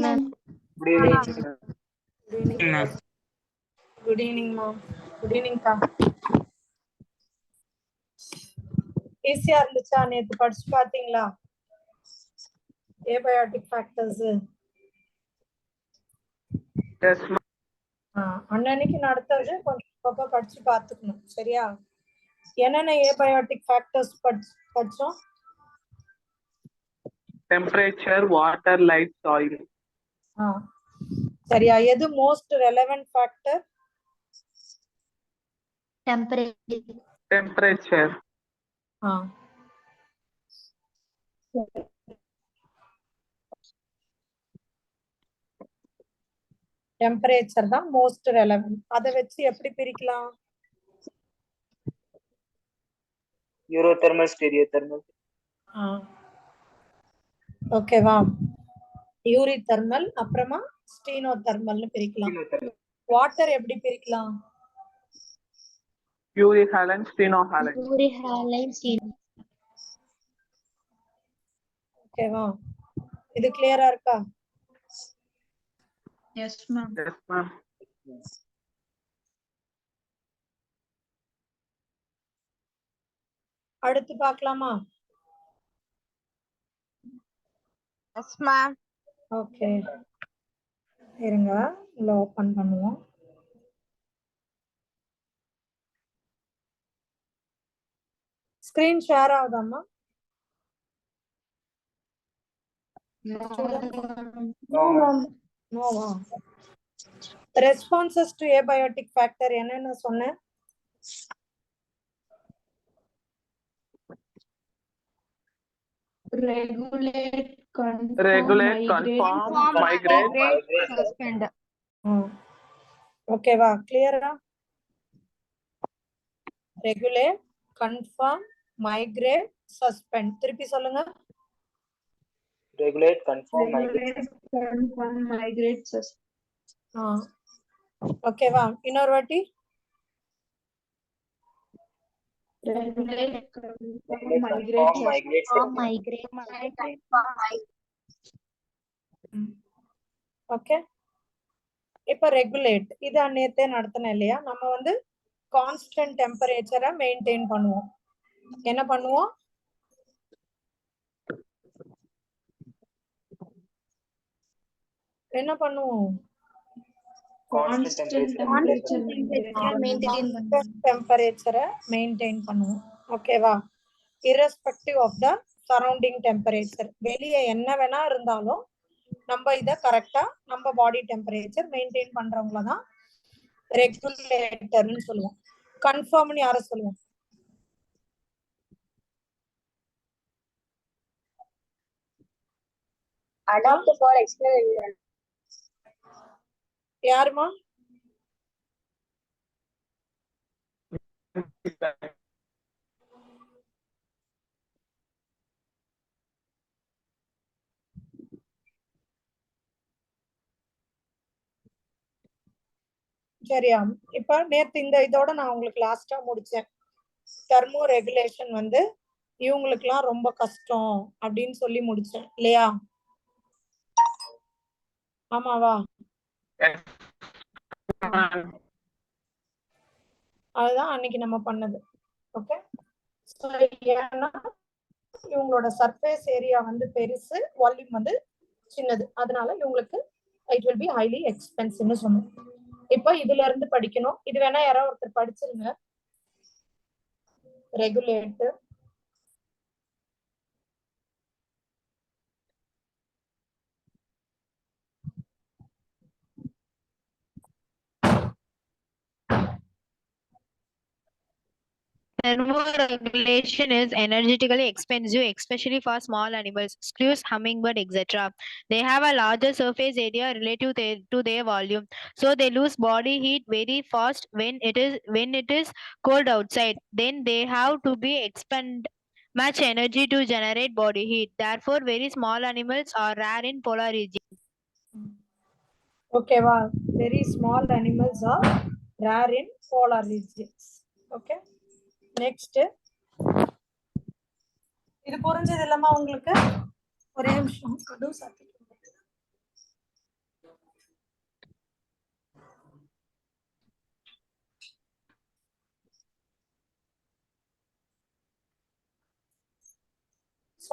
ma'am. Good evening. Good evening, ma'am. Good evening, pa. ஈஸியா இருந்துச்சா? நேத்து படிச்சு பாத்தீங்களா? Abiotic factors. Yes, ma'am. அன்னன்னைக்கு நடத்துறது கொஞ்சம் அப்பப்ப படிச்சு பார்த்துக்கணும். சரியா? என்னென்ன ஏபயோட்டிக் ஃபேக்டர்ஸ் படிச்சோம்? Temperature, water, light, soil. சரியா? எது most relevant factor? Temperature. Temperature தான் மோஸ்ட் ரெலவென்ட். அதை வச்சு எப்படி பிரிக்கலாம்? யூரோதெர்மல், ஸ்டீரியோதெர்மல். ஓகேவா? யூரி தெர்மல் அப்புறமா ஸ்டீனோ தெர்மல்னு பிரிக்கலாம். வாட்டர் எப்படி பிரிக்கலாம்? Uri halide, steno halide. Uri halide, steno. ஓகேவா? இது கிளியரா இருக்கா? Yes, ma'am. Yes, ma'am. அடுத்து பார்க்கலாமா? Yes, ma'am. ஓகே, இருங்க, உள்ள ஓபன் பண்ணுவோம். ஸ்கிரீன் ஷேர் ஆகுதாமா? நோவா. ரெஸ்பான்சஸ் டு ஏபயோட்டிக் ஃபேக்டர் என்னன்னு சொன்னேன்? Regulate, confirm, migrate, suspend. ஓகேவா? கிளியரா? Regulate, conform, migrate, suspend. திருப்பி சொல்லுங்க. Regulate, confirm, migrate, suspend. ஓகேவா? இன்னொரு வாட்டி. Regulate, confirm, migrate. ஓகே, இப்ப ரெகுலேட் இது நேத்தே நடத்தினேன் இல்லையா? நம்ம வந்து கான்ஸ்டன்ட் டெம்பரேச்சரை மெயின்டைன் பண்ணுவோம். என்ன பண்ணுவோம்? என்ன பண்ணுவோம்? டெம்பரேச்சரை மெயின்டைன் பண்ணுவோம். ஓகேவா? irrespective of the surrounding temperature. வெளியே என்ன வேணா இருந்தாலும் நம்ம இத கரெக்டா நம்ம பாடி டெம்பரேச்சர் மெயின்டைன் பண்றவங்கள தான் ரெகுலேட்டர்னு சொல்லுவோம். கன்ஃபார்ம்னு யார சொல்லுவோம்? adopt for external. யாருமா? சரியா? இப்ப நேத்து இந்த இதோட நான் உங்களுக்கு லாஸ்டா முடிச்சேன். தெர்மோ ரெகுலேஷன் வந்து இவங்களுக்குலாம் ரொம்ப கஷ்டம் அப்படின்னு சொல்லி முடிச்சேன் இல்லையா? ஆமாவா? அதுதான் அன்னைக்கு நம்ம பண்ணது. ஓகே, ஏன்னா இவங்களோட சர்ஃபேஸ் ஏரியா வந்து பெருசு, வால்யூம் வந்து சின்னது, அதனால இவங்களுக்கு இட் வில் பி ஹைலி எக்ஸ்பென்சிவ்னு சொன்னோம். இப்போ இதுல இருந்து படிக்கணும். இது வேணா யாராவது ஒருத்தர் படிச்சிருங்க. Regulate, Thermoregulation is energetically expensive, especially for small animals, squirrels, hummingbird, etc. They have a larger surface area relative to their volume, so they lose body heat very fast when it is cold outside. Then they have to be expend much energy to generate body heat. Therefore, very small animals are rare in polar regions. Okay, wow. Very small animals are rare in polar regions. Okay. Next, இது புரிஞ்சது இல்லமா உங்களுக்கு? ஒரே நிமிஷம்.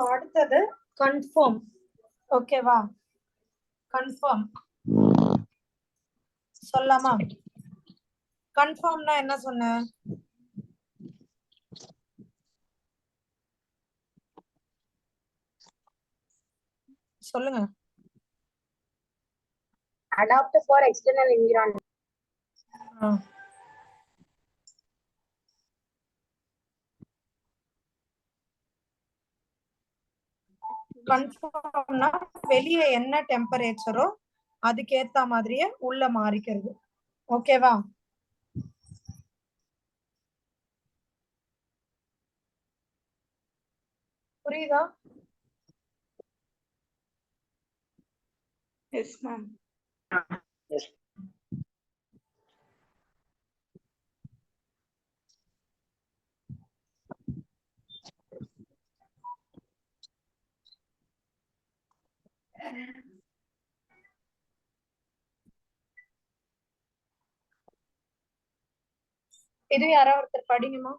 So அடுத்தது confirm. ஓகேவா? Confirm சொல்லலாமா? கன்ஃபார்ம்னா என்ன சொன்ன? சொல்லுங்க. Adapt for external environment. கன்ஃபார்ம்னா வெளியே என்ன டெம்பரேச்சரோ அதுக்கேத்த மாதிரியே உள்ள மாறிக்கிறது. ஓகேவா? புரியுதா? Yes, ma'am. Yes. இது யாராவது ஒருத்தர் படிங்கம்மா.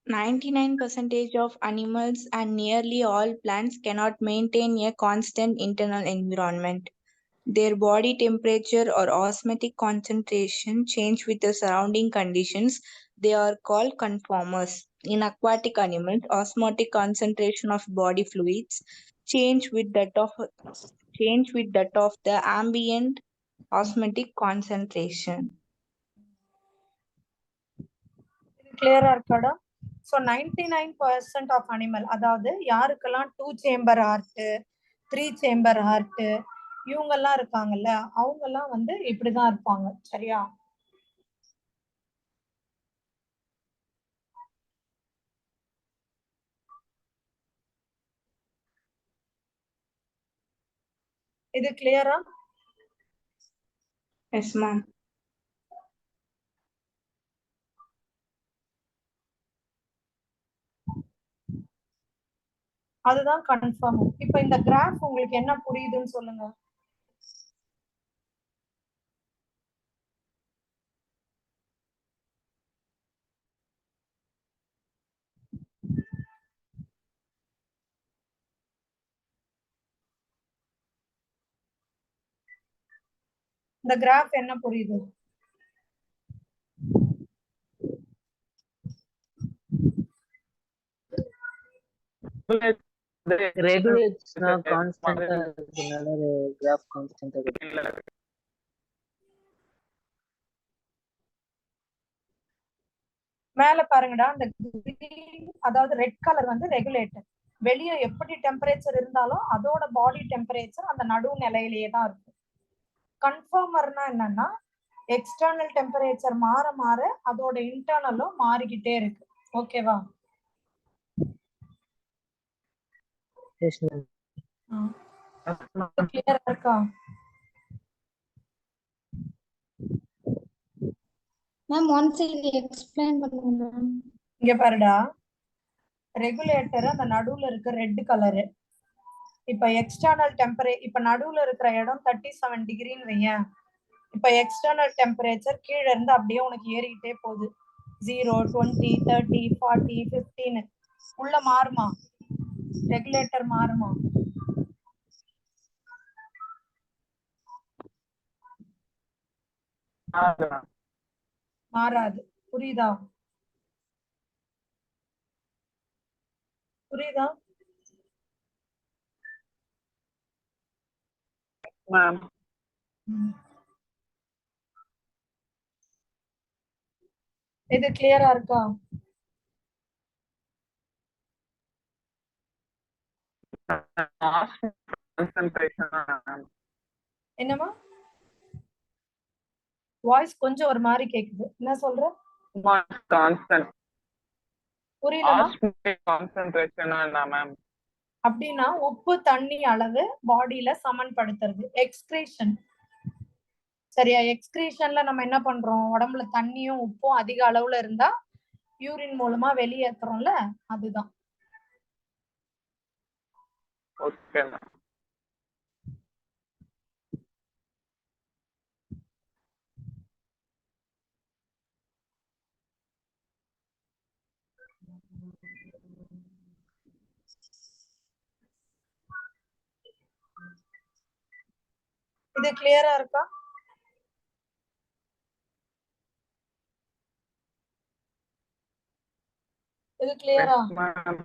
99% of animals and nearly all plants cannot maintain a constant internal environment. Their body temperature or osmotic concentration change with the surrounding conditions. They are called conformers. In aquatic animals, osmotic concentration of body fluids change with that of the ambient osmotic concentration. கிளியரா இருக்காடா? So 99% of animal, அதாவது யாருக்கெல்லாம் 2 chamber heart, 3 chamber heart இவங்கெல்லாம் இருக்காங்கல்ல, அவங்கெல்லாம் வந்து இப்படிதான் இருப்பாங்க. சரியா? இது கிளியரா? Yes, ma'am. அதுதான் கன்ஃபார்ம். இப்போ இந்த கிராஃப் உங்களுக்கு என்ன புரியுதுன்னு சொல்லுங்க. இந்த கிராஃப் என்ன புரியுது? regulates constant graph constant மேல பாருங்கடா, அந்த அதாவது ரெட் கலர் வந்து ரெகுலேட்டர். வெளியே எப்படி டெம்பரேச்சர் இருந்தாலும் அதோட பாடி டெம்பரேச்சர் அந்த நடு நிலையிலேயே தான் இருக்கும். கன்ஃபார்மர்னா என்னன்னா எக்ஸ்டர்னல் டெம்பரேச்சர் மாற மாற அதோட இன்டர்னலும் மாறிக்கிட்டே இருக்கு. ஓகேவா? கிளியரா இருக்கா? மேம் once explain பண்ணுங்க மேம். இங்க பாருடா, ரெகுலேட்டர் அந்த நடுவுல இருக்க ரெட் கலரு. இப்ப எக்ஸ்டர்னல் இப்ப நடுவுல இருக்கிற இடம் 37 டிகிரின்னு வையேன். இப்ப எக்ஸ்டர்னல் டெம்பரேச்சர் கீழே இருந்து அப்படியே உனக்கு ஏறிக்கிட்டே போகுது. 0, 20, 30, 40, 15 உள்ள மாறுமா? ரெகுலேட்டர் மாறுமா? மாறாது. புரியுதா? புரியுதா? மேம் இது கிளியரா இருக்கா? என்னமா? வாய்ஸ் கொஞ்சம் ஒரு மாதிரி கேக்குது. என்ன சொல்ற? அப்படின்னா உப்பு தண்ணி அளவு பாடியில சமன்படுத்துறது எக்ஸ்கிரீஷன். சரியா? எக்ஸ்கிரீஷன்ல நம்ம என்ன பண்றோம்? உடம்புல தண்ணியும் உப்பும் அதிக அளவுல இருந்தா யூரின் மூலமா வெளியேற்றுறோம்ல, அதுதான். ஓகே. இது கிளியரா இருக்கா? இது கிளியரா? Yes, ma'am.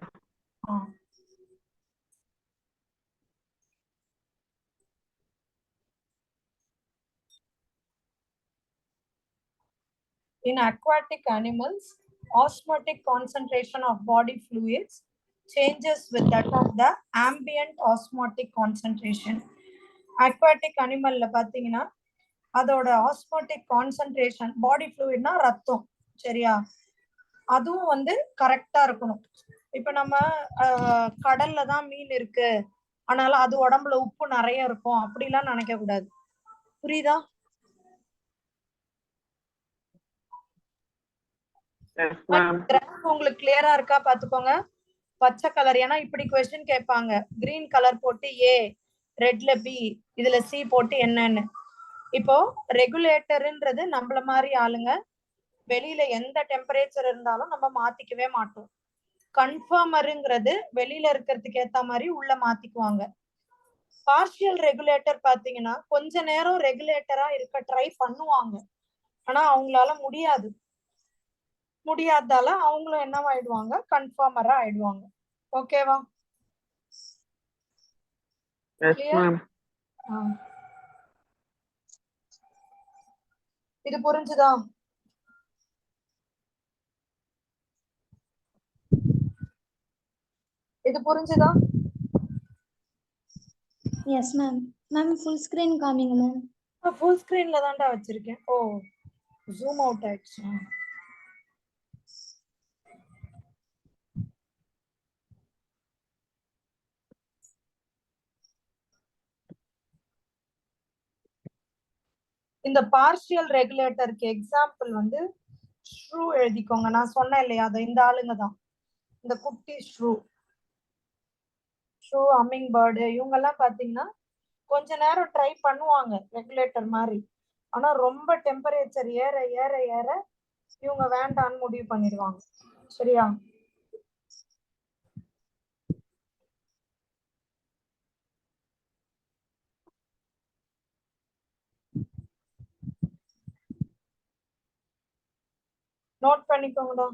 In aquatic animals, osmotic concentration of body fluids changes with that of the ambient osmotic concentration. Aquatic animal ல பாத்தீங்கன்னா அதோட ஆஸ்மோட்டிக் கான்சென்ட்ரேஷன் பாடி ஃப்ளூயிட்னா ரத்தம், சரியா? அதுவும் வந்து கரெக்டா இருக்கணும். இப்ப நம்ம கடல்ல தான் மீன் இருக்கு, ஆனால அது உடம்புல உப்பு நிறைய இருக்கும் அப்படிலாம் நினைக்க கூடாது. புரியுதா? Yes, ma'am. உங்களுக்கு கிளியரா இருக்கா பாத்துக்கோங்க. பச்சை கலர், ஏன்னா இப்படி கொஸ்டின் கேட்பாங்க. கிரீன் கலர் போட்டு ஏ, ரெட்ல பி, இதுல சி போட்டு என்னன்னு. இப்போ ரெகுலேட்டர்ன்றது நம்மள மாதிரி ஆளுங்க வெளியில எந்த டெம்பரேச்சர் இருந்தாலும் நம்ம மாத்திக்கவே மாட்டோம். கன்ஃபார்மருங்கிறது வெளியில இருக்கிறதுக்கு ஏத்த மாதிரி உள்ள மாத்திக்குவாங்க. பார்ஷியல் ரெகுலேட்டர் பாத்தீங்கன்னா கொஞ்ச நேரம் ரெகுலேட்டரா இருக்க ட்ரை பண்ணுவாங்க, ஆனா அவங்களால முடியாதால அவங்களும் என்னவாயிடுவாங்க, கன்ஃபார்மரா ஆயிடுவாங்க. ஓகேவா? Yes, ma'am. இது புரிஞ்சுதா? இது புரிஞ்சுதா? Yes, ma'am. Ma'am, full screen coming, ma'am. Full ஸ்கிரீன்ல தான்டா வச்சிருக்கேன். ஓ, ஜூம் அவுட் ஆயிடுச்சு. இந்த பார்ஷியல் ரெகுலேட்டருக்கு எக்ஸாம்பிள் வந்து ஷ்ரூ எழுதிக்கோங்க. நான் சொன்னேன் இல்லையா, அது இந்த ஆளுங்க தான். இந்த குட்டி ஷ்ரூ, ஹம்மிங் பேர்டு, இவங்க எல்லாம் பாத்தீங்கன்னா கொஞ்ச நேரம் ட்ரை பண்ணுவாங்க ரெகுலேட்டர் மாதிரி, ஆனா ரொம்ப டெம்பரேச்சர் ஏற ஏற ஏற இவங்க வேண்டான்னு முடிவு பண்ணிடுவாங்க. சரியா? நோட் பண்ணிக்கோங்கடா.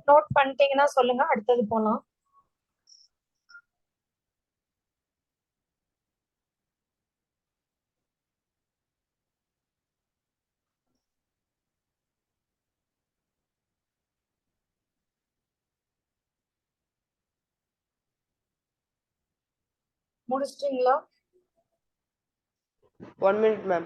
நோட் பண்ணிட்டீங்கன்னா சொல்லுங்க, அடுத்தது போலாம். முடிச்சிட்டீங்களா? 1 minute, ma'am.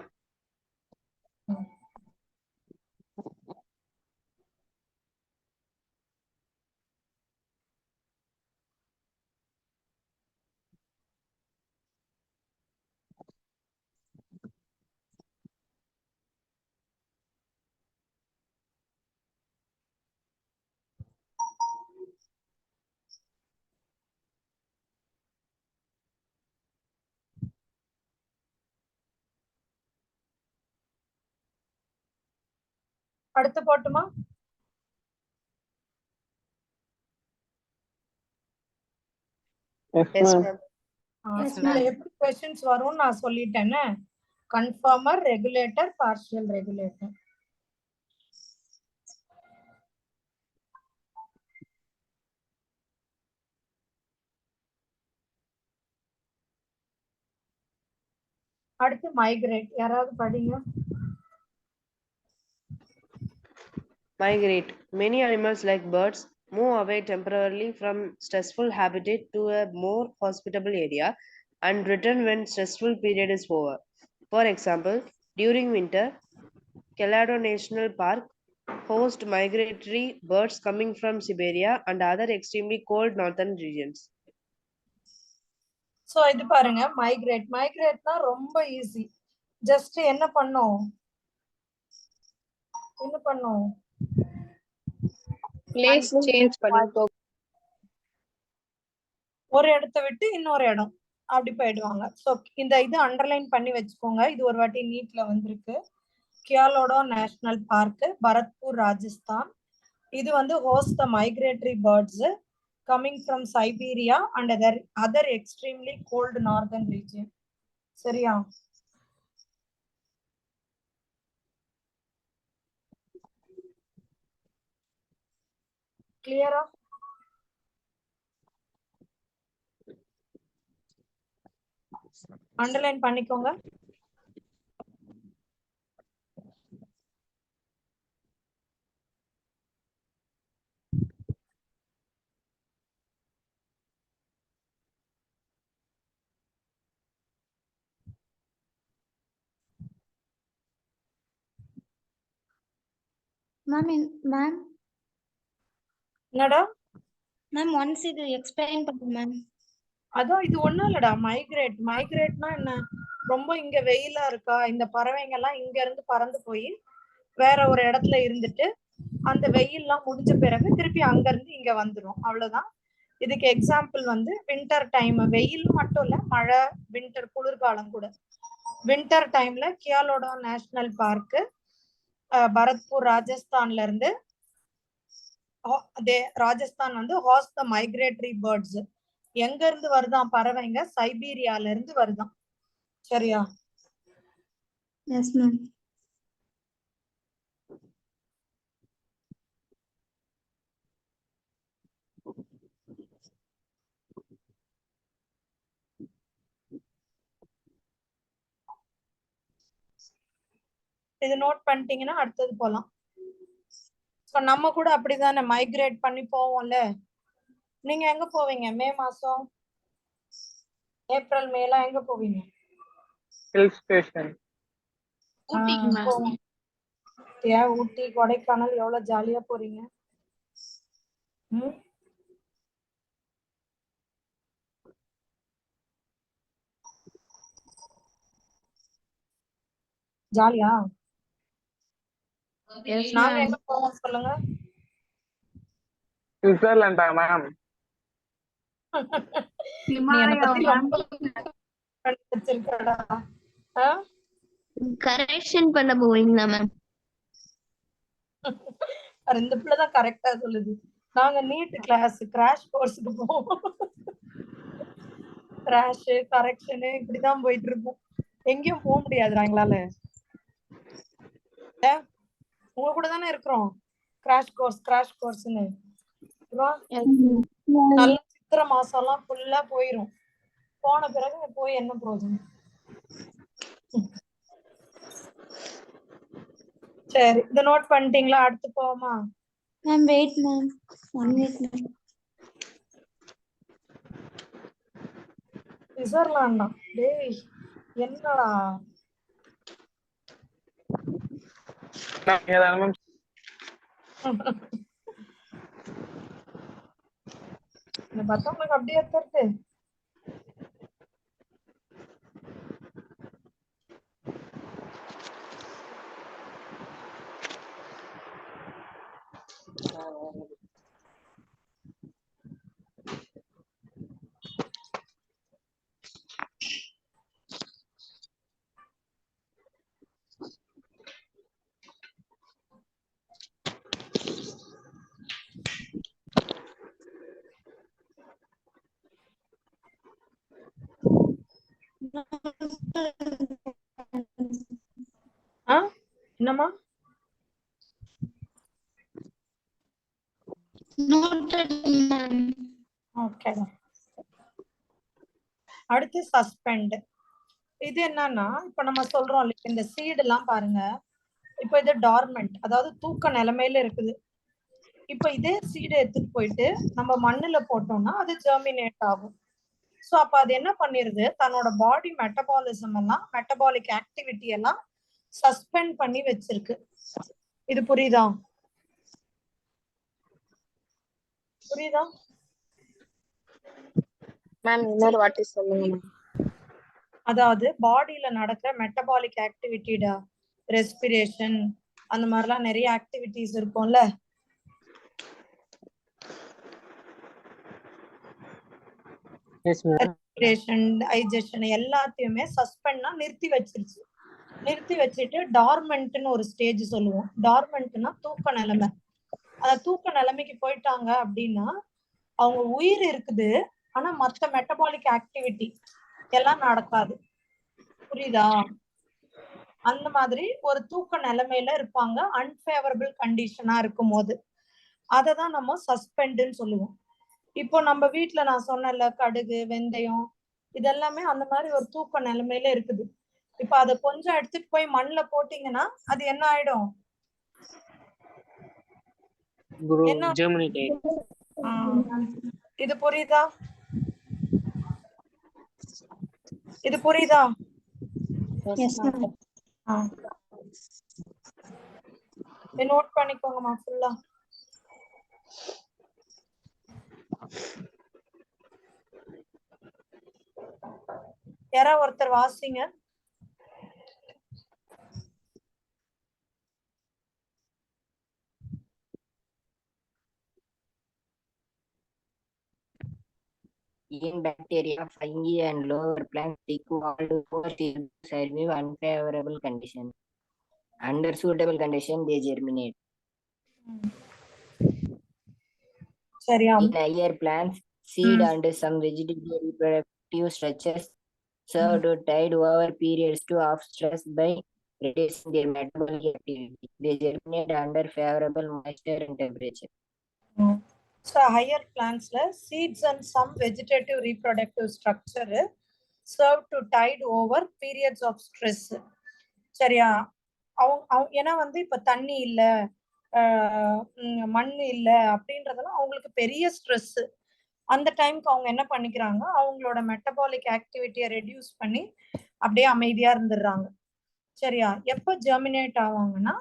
அடுத்து போட்டுமா? Yes, ma'am. எப்படி கொஸ்டின்ஸ் வரும்னு நான் சொல்லிட்டேன்னு. Conformer, regulator, partial regulator. அடுத்து மைக்ரேட். யாராவது படிங்க. Migrate. Many animals like birds move away temporarily from stressful habitat to a more hospitable area. and return when stressful period is over. For example, during winter, Colorado National Park hosts migratory birds coming from Siberia and other extremely cold northern regions. So இது பாருங்க மைக்ரேட்னா ரொம்ப easy. Just என்ன பண்ணும் Place change பண்ணிட்டோம். ஒரு இடத்தை விட்டு இன்னொரு இடம் அப்படி போயிடுவாங்க. ஸோ இந்த இது அண்டர்லைன் பண்ணி வச்சுக்கோங்க. இது ஒரு வாட்டி நீட்ல வந்திருக்கு. Keoladeo national park, Bharatpur, Rajasthan. இது வந்து host the migratory birds coming from Siberia and other extremely cold northern region. சரியா? கிளியரா? அண்டர்லைன் பண்ணிக்கோங்க. மேம் என்னடா மேம் ஒன்ஸ் இது எக்ஸ்பிளைன் பண்ணுங்க மேம். அதான் இது ஒண்ணும் இல்லடா. மைக்ரேட்னா என்ன? ரொம்ப இங்க வெயிலா இருக்கா, இந்த பறவைங்க எல்லாம் இங்க இருந்து பறந்து போய் வேற ஒரு இடத்துல இருந்துட்டு அந்த வெயில்லாம் முடிஞ்ச பிறகு திருப்பி அங்க இருந்து இங்க வந்துடும். அவ்வளவுதான். இதுக்கு எக்ஸாம்பிள் வந்து வின்டர் டைம். வெயில் மட்டும் இல்ல, மழை, வின்டர், குளிர்காலம் கூட. வின்டர் டைம்ல கியாலோடோ நேஷனல் பார்க் பரத்பூர் ராஜஸ்தான்ல இருந்து ராஜஸ்தான் வந்து ஹாஸ்ட் த மைக்ரேட்டரி பேர்ட்ஸ். எங்க இருந்து வருதான் பறவைங்க? சைபீரியால இருந்து வருதான். சரியா? Yes ma'am. இது நோட் பண்ணிட்டீங்கன்னா அடுத்தது போலாம். நம்ம கூட அப்படிதானே மைக்ரேட் பண்ணி போவோம்ல. நீங்க எங்க போவீங்க? மே மாசம், ஏப்ரல், மேலாம் எங்க போவீங்க? Hill station. ஊட்டி, கொடைக்கானல் எவ்வளவு ஜாலியா போறீங்க. ஜாலியா? நாங்க எங்க போவோம் சொல்லுங்க. சுவிட்சர்லாண்டா மேம்? கரெக்ஷன் பண்ண போவீங்களா மேம்? இந்த பிள்ளைதான் கரெக்டா சொல்லுது. நாங்க நீட் கிளாஸ் கிராஷ் கோர்ஸுக்கு போவோம். கிராஷ், கரெக்ஷன் இப்படிதான் போயிட்டு இருப்போம். எங்கேயும் போக முடியாதுடா எங்களால. உங்க கூட தானே இருக்கிறோம். கிராஷ் கோர்ஸ்னு நல்ல சித்திரை மாசம் எல்லாம் ஃபுல்லா போயிரும். போன பிறகு போய் என்ன பிரயோஜனம்? சரி, இத நோட் பண்ணிட்டீங்களா? அடுத்து போவோமா? Ma'am wait ma'am, 1 minute ma'am. சுவிட்சர்லாண்டா? டேய் என்னடா இந்த பத்தவங்களுக்கு அப்படியே தருது. என்னம்மா? ஓகே. அடுத்து சஸ்பெண்ட். இது என்னன்னா, இப்ப நம்ம சொல்றோம் இந்த சீடு எல்லாம் பாருங்க. இப்ப இது டார்மெண்ட், அதாவது தூக்க நிலைமையில இருக்குது. இப்ப இதே சீடை எடுத்துட்டு போயிட்டு நம்ம மண்ணுல போட்டோம்னா அது ஜெர்மினேட் ஆகும். சோ அப்ப அது என்ன பண்ணிருது, தன்னோட பாடி மெட்டபாலிசம் எல்லாம், மெட்டபாலிக் ஆக்டிவிட்டி எல்லாம் சஸ்பெண்ட் பண்ணி வச்சிருக்கு. இது புரியுதா? புரியுதா மேம்? இன்னொரு வாட்டி சொல்லுங்க மேம். அதாவது பாடியில நடக்கிற மெட்டபாலிக் ஆக்டிவிட்டிடா, ரெஸ்பிரேஷன் அந்த மாதிரிலாம் நிறைய ஆக்டிவிட்டிஸ் இருக்கும்ல. ரெஸ்பிரேஷன், டைஜஷன் எல்லாத்தையுமே சஸ்பெண்ட்னா நிறுத்தி வச்சிருச்சு. நிறுத்தி வச்சுட்டு டார்மெண்ட்னு ஒரு ஸ்டேஜ் சொல்லுவோம். டார்மெண்ட்னா தூக்க நிலைமை. அந்த தூக்க நிலைமைக்கு போயிட்டாங்க அப்படின்னா அவங்க உயிர் இருக்குது, ஆனா மத்த மெட்டபாலிக் ஆக்டிவிட்டி எல்லாம் நடக்காது. புரியுதா? அந்த மாதிரி ஒரு தூக்க நிலைமையில இருப்பாங்க, அன்பேவரபிள் கண்டிஷனா இருக்கும் போது. அததான் நம்ம சஸ்பெண்ட்னு சொல்லுவோம். இப்போ நம்ம வீட்டுல நான் சொன்னேன்ல, கடுகு, வெந்தயம் இதெல்லாமே அந்த மாதிரி ஒரு தூக்க நிலைமையில இருக்குது. இப்ப அதை கொஞ்சம் எடுத்துட்டு போய் மண்ணுல போட்டீங்கன்னா அது என்ன ஆயிடும்? என்ன? இது புரியுதா? இது புரியுதா? நோட் பண்ணிக்கோங்கம்மா ஃபுல்லா. யாரா ஒருத்தர் வாசிங்க. In bacteria, fungi, and lower plants, thick-walled host is survive unfavorable conditions. Under suitable conditions, they germinate. In higher plants, seed and some vegetable reproductive structures serve to tide over periods to off stress by reducing their metabolic activity. They germinate under favorable moisture and temperature. So higher plants seeds and some vegetative reproductive structure serve to tide over periods of stress. சரியா? ஏன்னா வந்து இப்ப தண்ணி இல்ல, மண் இல்ல அப்படின்றதெல்லாம் அவங்களுக்கு பெரிய ஸ்ட்ரெஸ். அந்த டைம்க்கு அவங்க என்ன பண்ணிக்கிறாங்க, அவங்களோட மெட்டபாலிக் ஆக்டிவிட்டியை ரெடியூஸ் பண்ணி அப்படியே அமைதியா இருந்துடுறாங்க. சரியா? எப்ப ஜெர்மினேட் ஆவாங்கன்னா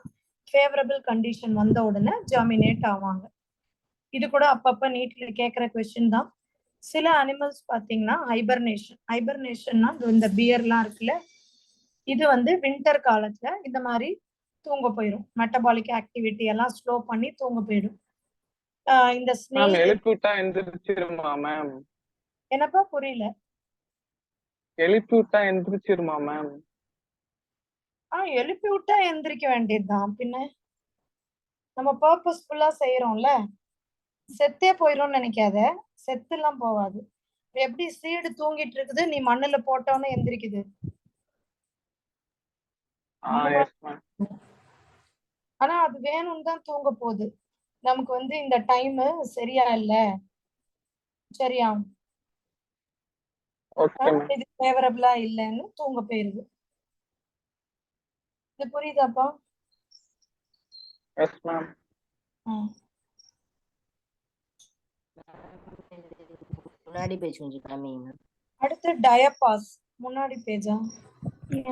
ஃபேவரபிள் கண்டிஷன் வந்த உடனே ஜெர்மினேட் ஆவாங்க. இது கூட அப்பப்ப நீட்ல கேட்கிற கொஸ்டின் தான். சில அனிமல்ஸ் பாத்தீங்கன்னா ஹைபர்னேஷன்னா இந்த பியர்லாம் இருக்குல்ல, இது வந்து வின்டர் காலத்துல இந்த மாதிரி தூங்க போயிடும். மெட்டபாலிக் ஆக்டிவிட்டி எல்லாம் ஸ்லோ பண்ணி தூங்க போயிடும். இந்த என்னப்பா புரியல? எழுப்பி விட்டா எந்திரிச்சிருமா மேம்? எழுப்பி விட்டா எந்திரிக்க வேண்டியதுதான். பின்ன நம்ம பர்பஸ்ஃபுல்லா செய்யறோம்ல. செத்தே போயிடும்னு நினைக்காத, செத்து எல்லாம் போகாது. எப்படி சீடு தூங்கிட்டு இருக்குது, நீ மண்ணுல போட்டோன்னு எந்திரிக்குது. ஆனா அது வேணும்னு தான் தூங்க போகுது. நமக்கு வந்து இந்த டைம் சரியா இல்ல, சரியா, இது ஃபேவரபிளா இல்லன்னு தூங்க போயிருது. இது புரியுதாப்பா? Yes ma'am. முன்னாடி பேஜ் கொஞ்சம் காமிங்க. அடுத்து டயபாஸ். முன்னாடி பேஜா?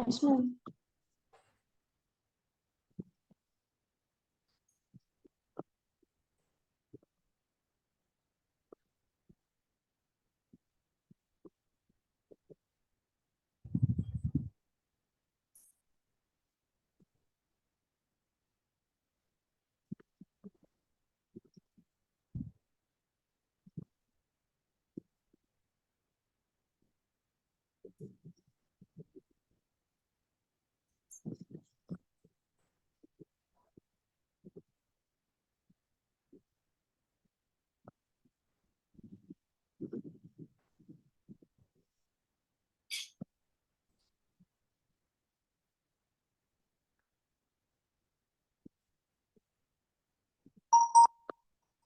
Yes ma'am.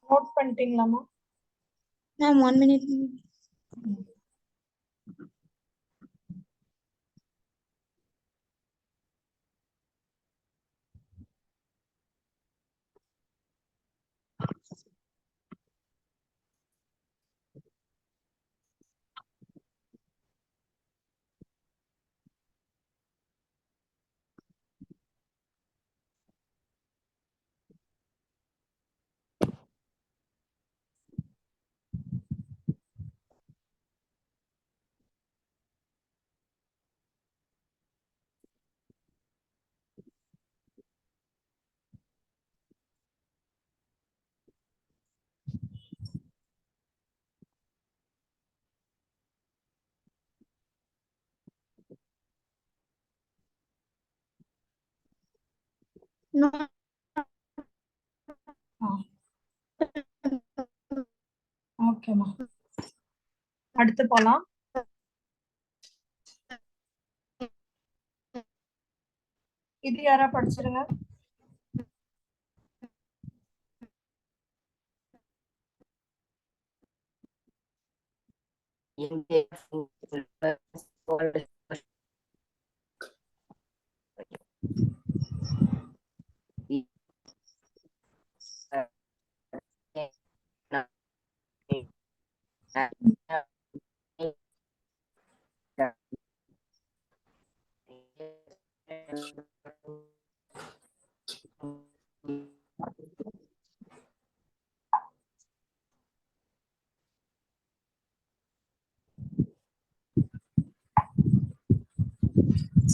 நோட் பண்ணிட்டீங்களாமா? Ma'am 1 minute. No. ஓகேம்மா, அடுத்து போலாம். இது யாரா படிச்சிருங்க.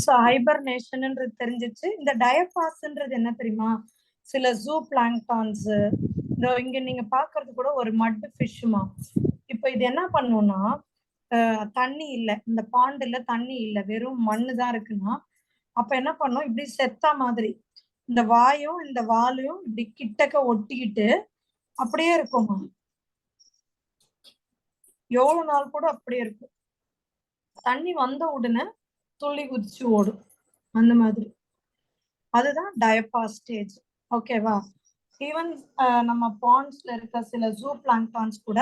ஸோ ஹைபர்னேஷன்ன்றது தெரிஞ்சிச்சு. இந்த டயபாஸ்ன்றது என்ன தெரியுமா? சில ஜூ பிளாங்டான்ஸ், இந்த இங்க நீங்க பாக்குறது கூட ஒரு மட் ஃபிஷ்மா. இப்போ இது என்ன பண்ணும்னா, தண்ணி இல்ல, இந்த பாண்டுல தண்ணி இல்ல, வெறும் மண்ணு தான் இருக்குன்னா, அப்ப என்ன பண்ணும், இப்படி செத்தா மாதிரி இந்த வாயும் இந்த வாலையும் இப்படி கிட்டக்க ஒட்டிக்கிட்டு அப்படியே இருக்குமா. எவ்வளவு நாள் கூட அப்படியே இருக்கும். தண்ணி வந்த உடனே துள்ளி குதிச்சு ஓடும், அந்த மாதிரி. அதுதான் டயபாஸ் ஸ்டேஜ். ஓகேவா? ஈவன் நம்ம பாண்ட்ஸ்ல இருக்க சில ஜூ பிளாங்டான்ஸ் கூட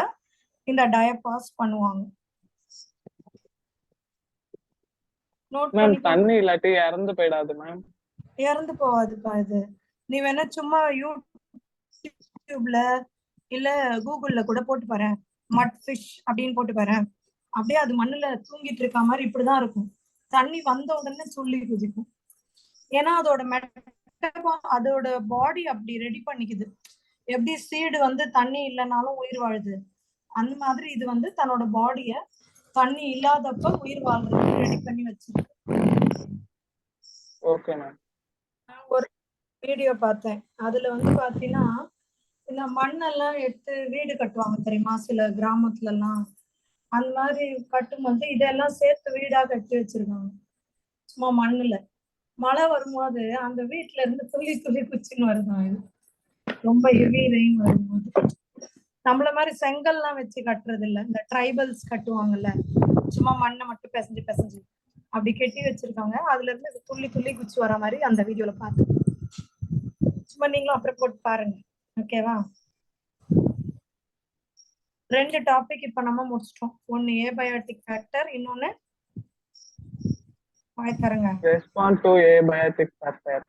இந்த டயபாஸ் பண்ணுவாங்க. நோட் மேம் பண்ணி தண்ணி இல்லாட்டி இறந்து போயிடாது மேம்? இறந்து போகாதுப்பா. இது நீ வேணா சும்மா யூடியூப்ல இல்ல கூகுள்ல கூட போட்டு பாரு, மட் ஃபிஷ் அப்படின்னு போட்டு பாரு. அப்படியே அது மண்ணுல தூங்கிட்டு இருக்க மாதிரி இப்படிதான் இருக்கும். தண்ணி வந்த உடனே சொல்லி குதிக்கும். ஏன்னா அதோட பாடி அப்படி ரெடி பண்ணிக்குது. எப்படி சீடு வந்து தண்ணி இல்லைனாலும் உயிர் வாழுது, அந்த மாதிரி இது வந்து தன்னோட பாடிய தண்ணி இல்லாதப்ப உயிர் வாழ்றதுக்கு ரெடி பண்ணி வச்சிருக்கு. Okay ma'am. ஒரு வீடியோ பார்த்தேன். அதுல வந்து பாத்தீங்கன்னா, இந்த மண்ணெல்லாம் எடுத்து வீடு கட்டுவாங்க தெரியுமா, சில கிராமத்துல எல்லாம். அந்த மாதிரி கட்டும்போது இதெல்லாம் சேர்த்து வீடா கட்டி வச்சிருக்காங்க, சும்மா மண்ணுல. மழை வரும்போது அந்த வீட்டுல இருந்து துளி துளி குச்சின்னு வருதான். இது ரொம்ப ஹெவி ரெயின் வரும்போது நம்மள மாதிரி செங்கல்லாம் வச்சு கட்டுறது இல்ல, இந்த ட்ரைபல்ஸ் கட்டுவாங்கல்ல, சும்மா மண்ணை மட்டும் பிசைஞ்சு பிசைஞ்சு அப்படி கட்டி வச்சிருக்காங்க. அதுல இருந்து துள்ளி துள்ளி குச்சி வர மாதிரி அந்த வீடியோல பார்த்து, சும்மா நீங்களும் அப்புறம் போட்டு பாருங்க. ஓகேவா? 2 டாபிக் இப்ப நம்ம முடிச்சிட்டோம். ஒன்னு ஏபயாட்டிக் ஃபேக்டர், இன்னொன்னு பாய்க்கறங்க ரெஸ்பாண்ட் டு ஏபயாட்டிக் ஃபேக்டர்.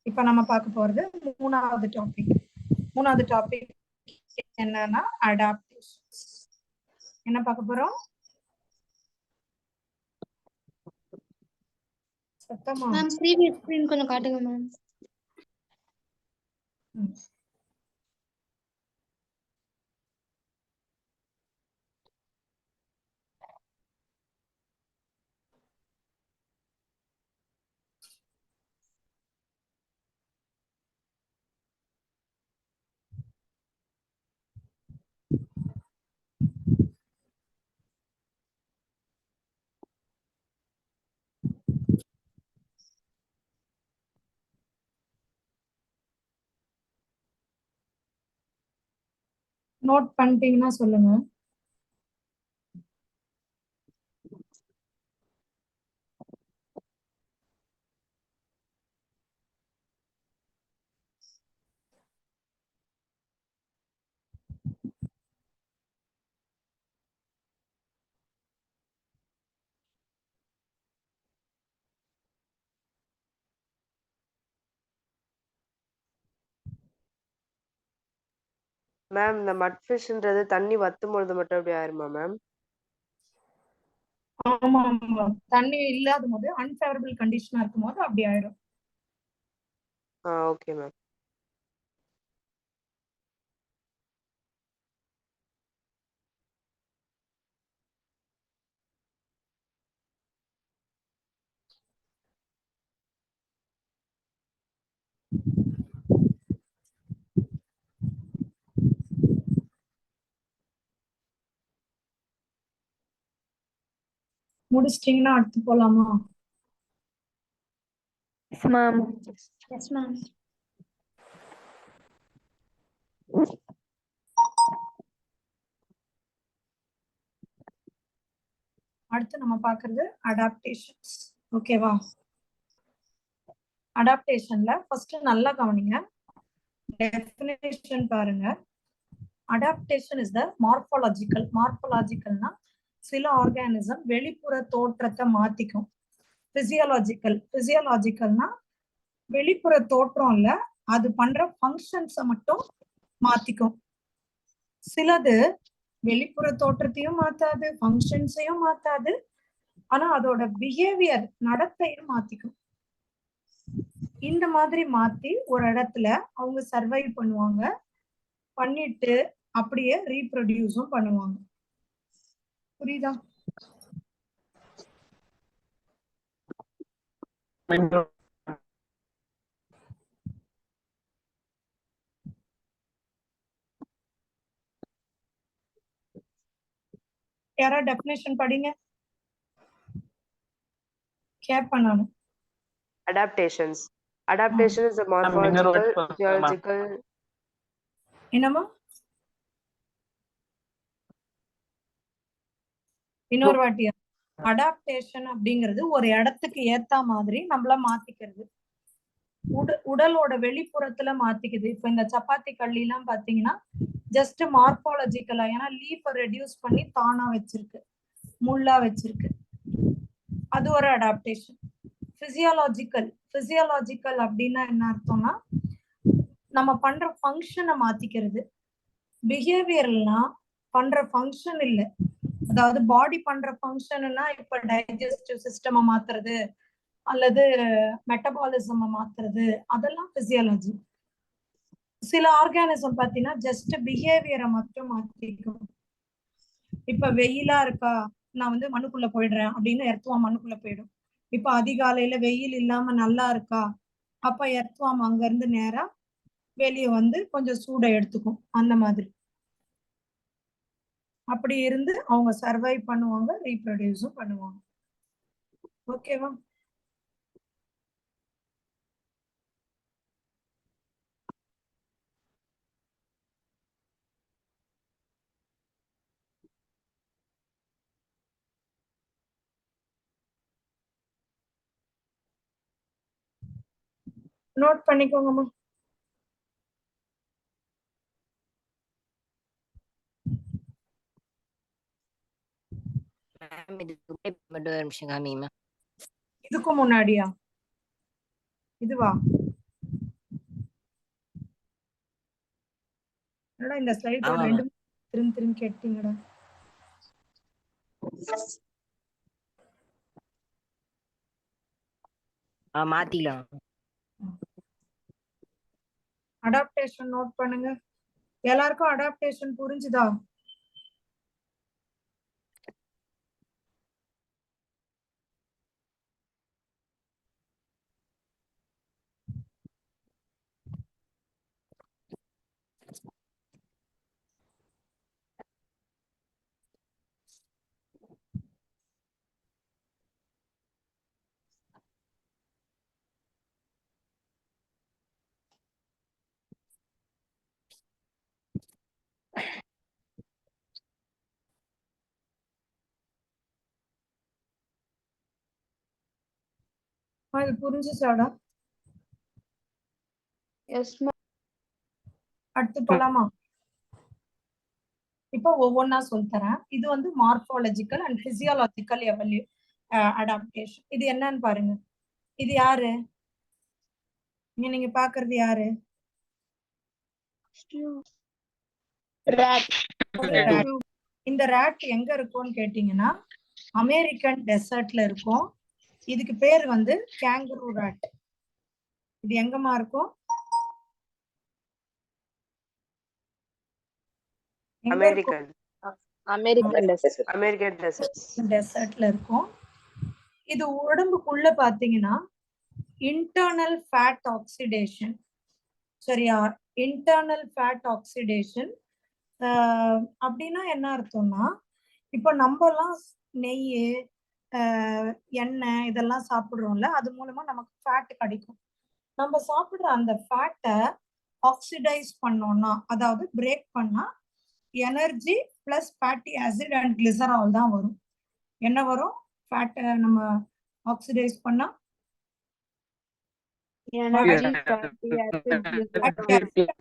இப்ப நம்ம பார்க்க போறது மூணாவது டாபிக். மூணாவது டாபிக் என்னன்னா அடாப்டேஷன்ஸ். என்ன பார்க்க போறோம்? சத்தமா மேம் ப்ரீவியஸ் ஸ்கிரீன் கொஞ்சம் காட்டுங்க மேம். நோட் பண்ணிட்டீங்கன்னா சொல்லுங்க. மேம் இந்த மட் ஃபிஷ்ன்றது தண்ணி வத்தும் பொழுது மட்டும் அப்படி ஆயிருமா மேம்? ஆமா ஆமா, தண்ணி இல்லாத போது, அன்ஃபேவரபிள் கண்டிஷனா இருக்கும் போது அப்படி ஆயிடும். Okay ma'am. முடிச்சிட்டீங்கன்னா அடுத்து போலாமா? Yes, ma'am. Yes, ma'am. அடுத்து நம்ம பார்க்கிறது அடாப்டேஷன்ஸ். ஓகேவா? அடாப்டேஷன்ல ஃபர்ஸ்ட் நல்லா கவனிங்க. டெஃபினிஷன் பாருங்க. Adaptation is the morphological. மார்ஃபாலஜிக்கல்னா சில ஆர்கானிசம் வெளிப்புற தோற்றத்தை மாத்திக்கும். பிசியாலஜிக்கல். பிசியாலஜிக்கல்னா வெளிப்புற தோற்றம் இல்ல, அது பண்ற ஃபங்க்ஷன்ஸை மட்டும் மாத்திக்கும். சிலது வெளிப்புற தோற்றத்தையும் மாத்தாது, ஃபங்க்ஷன்ஸையும் மாத்தாது, ஆனா அதோட பிஹேவியர் நடத்தையும் மாத்திக்கும். இந்த மாதிரி மாத்தி ஒரு இடத்துல அவங்க சர்வைவ் பண்ணுவாங்க, பண்ணிட்டு அப்படியே ரீப்ரொடியூஸும் பண்ணுவாங்க. புரியுதா? யாரா டெஃபினேஷன் படிங்க. கேட்பேன் நானு. Adaptations. Adaptation is a morphological, physiological. என்னமா? இன்னொரு வாட்டியா? அடாப்டேஷன் அப்படிங்கிறது ஒரு இடத்துக்கு ஏத்த மாதிரி நம்மள மாத்திக்கிறது. உடலோட வெளிப்புறத்துல மாத்திக்குது. இப்ப இந்த சப்பாத்தி கள்ளி எல்லாம் பாத்தீங்கன்னா ஜஸ்ட் மார்பாலஜிக்கலா, ஏன்னா லீஃபை ரெடியூஸ் பண்ணி தானா வச்சிருக்கு, முள்ளா வச்சிருக்கு, அது ஒரு அடாப்டேஷன். பிசியாலஜிக்கல். பிசியாலஜிக்கல் அப்படின்னா என்ன அர்த்தம்னா நம்ம பண்ற ஃபங்க்ஷனை மாத்திக்கிறது. பிஹேவியர்னா பண்ற ஃபங்க்ஷன் இல்லை, அதாவது பாடி பண்ற ஃபங்க்ஷன்னா இப்ப டைஜஸ்டிவ் சிஸ்டமை மாத்துறது அல்லது மெட்டபாலிசம் மாத்துறது, அதெல்லாம் பிசியாலஜி. சில ஆர்கானிசம் பாத்தீங்கன்னா ஜஸ்ட் பிஹேவியரை மட்டும் மாத்திக்கும். இப்ப வெயிலா இருக்கா, நான் வந்து மண்ணுக்குள்ள போயிடுறேன் அப்படின்னு எர்த்வாம் மண்ணுக்குள்ள போயிடும். இப்ப அதிகாலையில வெயில் இல்லாம நல்லா இருக்கா, அப்ப எர்த்வாம் அங்க இருந்து நேரா வெளியே வந்து கொஞ்சம் சூடை எடுத்துக்கும். அந்த மாதிரி அப்படி இருந்து அவங்க சர்வைவ் பண்ணுவாங்க, ரீப்ரொடியூஸும் பண்ணுவாங்க. ஓகேவா? நோட் பண்ணிக்கோங்கம்மா. இதுக்கு முன்னாடியா? இதுவா? என்னடா இந்த ஸ்லைட் ரெண்டு திரும்ப கேட்டீங்கடா. மாத்திக்கலாம். அடாப்டேஷன் நோட் பண்ணுங்க. எல்லாருக்கும் அடாப்டேஷன் புரிஞ்சுதா? அது புரிஞ்சுச்சாடா? S ma'am. அடுத்து போலாமா? இப்போ ஒவ்வொன்னா சொல்லித்தரேன். இது வந்து மார்பாலஜிக்கல் அண்ட் பிசியாலஜிக்கல் அடாப்டேஷன். இது என்னன்னு பாருங்க. இது யாரு? நீங்க பாக்குறது யாரு? இந்த ராட் எங்க இருக்கும்னு கேட்டீங்கன்னா அமெரிக்கன் டெசர்ட்ல இருக்கும். இதுக்கு பேர் வந்து கேங்கரூ ராட். இது எங்கம்மா இருக்கும்? அமெரிக்கன் டெசர்ட்ல இருக்கும். இது உடம்புக்குள்ள பாத்தீங்கன்னா இன்டர்னல் ஃபேட் ஆக்சிடேஷன். சரியா? இன்டர்னல் ஃபேட் ஆக்சிடேஷன் அப்படின்னா என்ன அர்த்தம்னா, இப்போ நம்ம எல்லாம் நெய் எண்ணெய் இதெல்லாம் சாப்பிடுறோம்ல, அது மூலமா நமக்கு ஃபேட் கிடைக்கும். நம்ம சாப்பிடுற அந்த ஃபேட்டை ஆக்சிடைஸ் பண்ணோம்னா, அதாவது பிரேக் பண்ணா energy plus fatty acid and glycerol தான் வரும். என்ன வரும்? ஃபேட்டை நம்ம ஆக்சிடைஸ் பண்ணா Energy, fatty acid,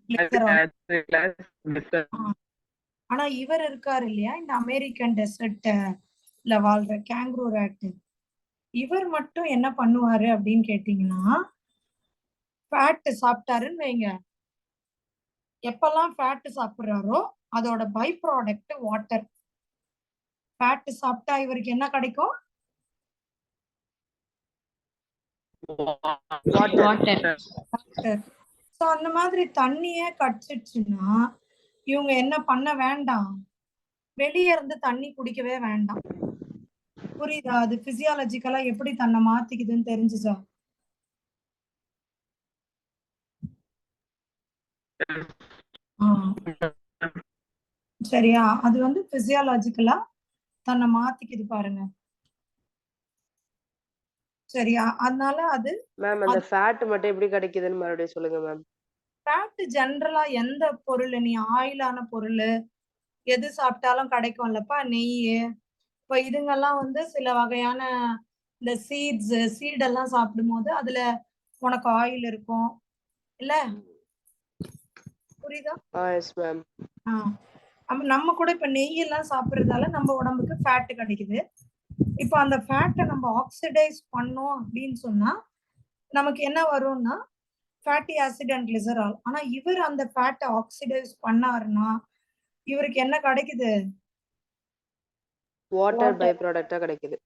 glycerol. ஆனா இவர் இருக்காரு இல்லையா, இந்த அமெரிக்கன் டெசர்ட்ல வாழ்ற கேங்க்ரூ ராட், இவர் மட்டும் என்ன பண்ணுவாரு அப்படின்னு கேட்டீங்கன்னா, ஃபேட் சாப்பிட்டாருன்னு வைங்க, எப்பெல்லாம் ஃபேட் சாப்பிடுறாரோ அதோட பை ப்ராடக்ட் வாட்டர். ஃபேட் சாப்பிட்டா இவருக்கு என்ன கிடைக்கும்? வாட்டர். சோ அந்த மாதிரி தண்ணியே கடிச்சிடுச்சுன்னா இவங்க என்ன பண்ண வேண்டாம், வெளியே இருந்து தண்ணி குடிக்கவே வேண்டாம். புரியுதா? அது பிசியாலஜிக்கலா எப்படி தன்னை மாத்திக்குதுன்னு தெரிஞ்சுச்சா? சரியா? அது வந்து பிசியாலஜிக்கலா தன்னை மாத்திக்குது பாருங்க. சரியா? அதனால அது மேம் அந்த ஃபேட் மட்டும் எப்படி கிடைக்குதுன்னு மறுபடியும் சொல்லுங்க மேம். ஃபேட் ஜெனரலா எந்த பொருள், நீ ஆயிலான பொருள் எது சாப்பிட்டாலும் கிடைக்கும்லப்பா, நெய். இப்போ இதுங்கெல்லாம் வந்து சில வகையான இந்த சீடெல்லாம் சாப்பிடும்போது அதுல உனக்கு ஆயில் இருக்கும் இல்ல? புரியுதா? Yes ma'am. நம்ம கூட இப்ப நெய் எல்லாம் சாப்பிடுறதால நம்ம உடம்புக்கு ஃபேட் கிடைக்குது. இப்போ அந்த ஃபேட்டை நம்ம ஆக்சிடைஸ் பண்ணோம் அப்படின்னு சொன்னா நமக்கு என்ன வரும்னா ஃபேட்டி ஆசிட் அண்ட் கிளிசரால். ஆனா இவர் அந்த ஃபேட்டை ஆக்சிடைஸ் பண்ணாருன்னா இவருக்கு என்ன கிடைக்குது? வாட்டர் பை ப்ராடக்ட்டா கிடைக்குது.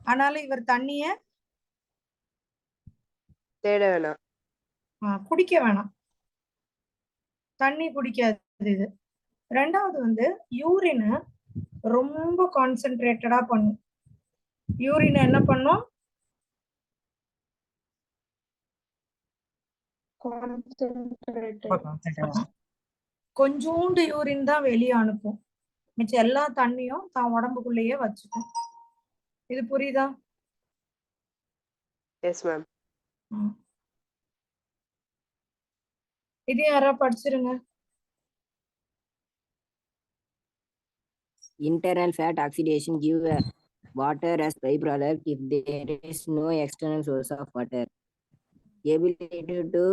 அதனால இவர் தண்ணிய தேட வேணாம், குடிக்க வேணாம், தண்ணி குடிக்காது. இது ரெண்டாவது வந்து யூரின் ரொம்ப கான்சென்ட்ரேட்டடா பண்ணும். யூரின் என்ன பண்ணும்? கொஞ்சோண்டு யூரின் தான் வெளியே அனுப்பும், மிச்சம் எல்லா தண்ணியும் தான் உடம்புக்குள்ளேயே வச்சுக்கும். இது புரியுதா? Yes ma'am. இது யாரா படிச்சிருங்க. Internal fat oxidation give water as byproduct if there is no external source of water. Ability to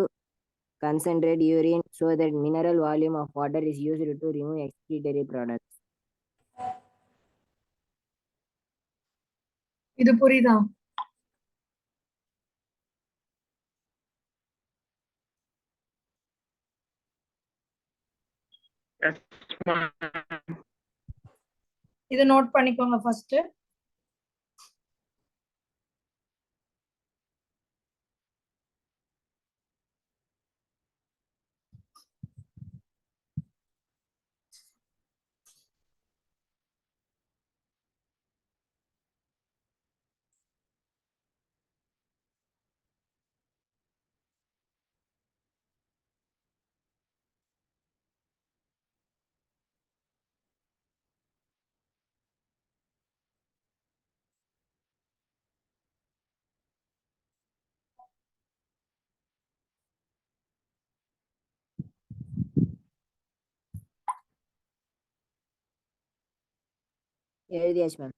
concentrate urine so that mineral volume of water is used to remove excretory products. இது புரியுதா? இது note பண்ணிக்கோங்க first. எழுதியாச்சு ma'am.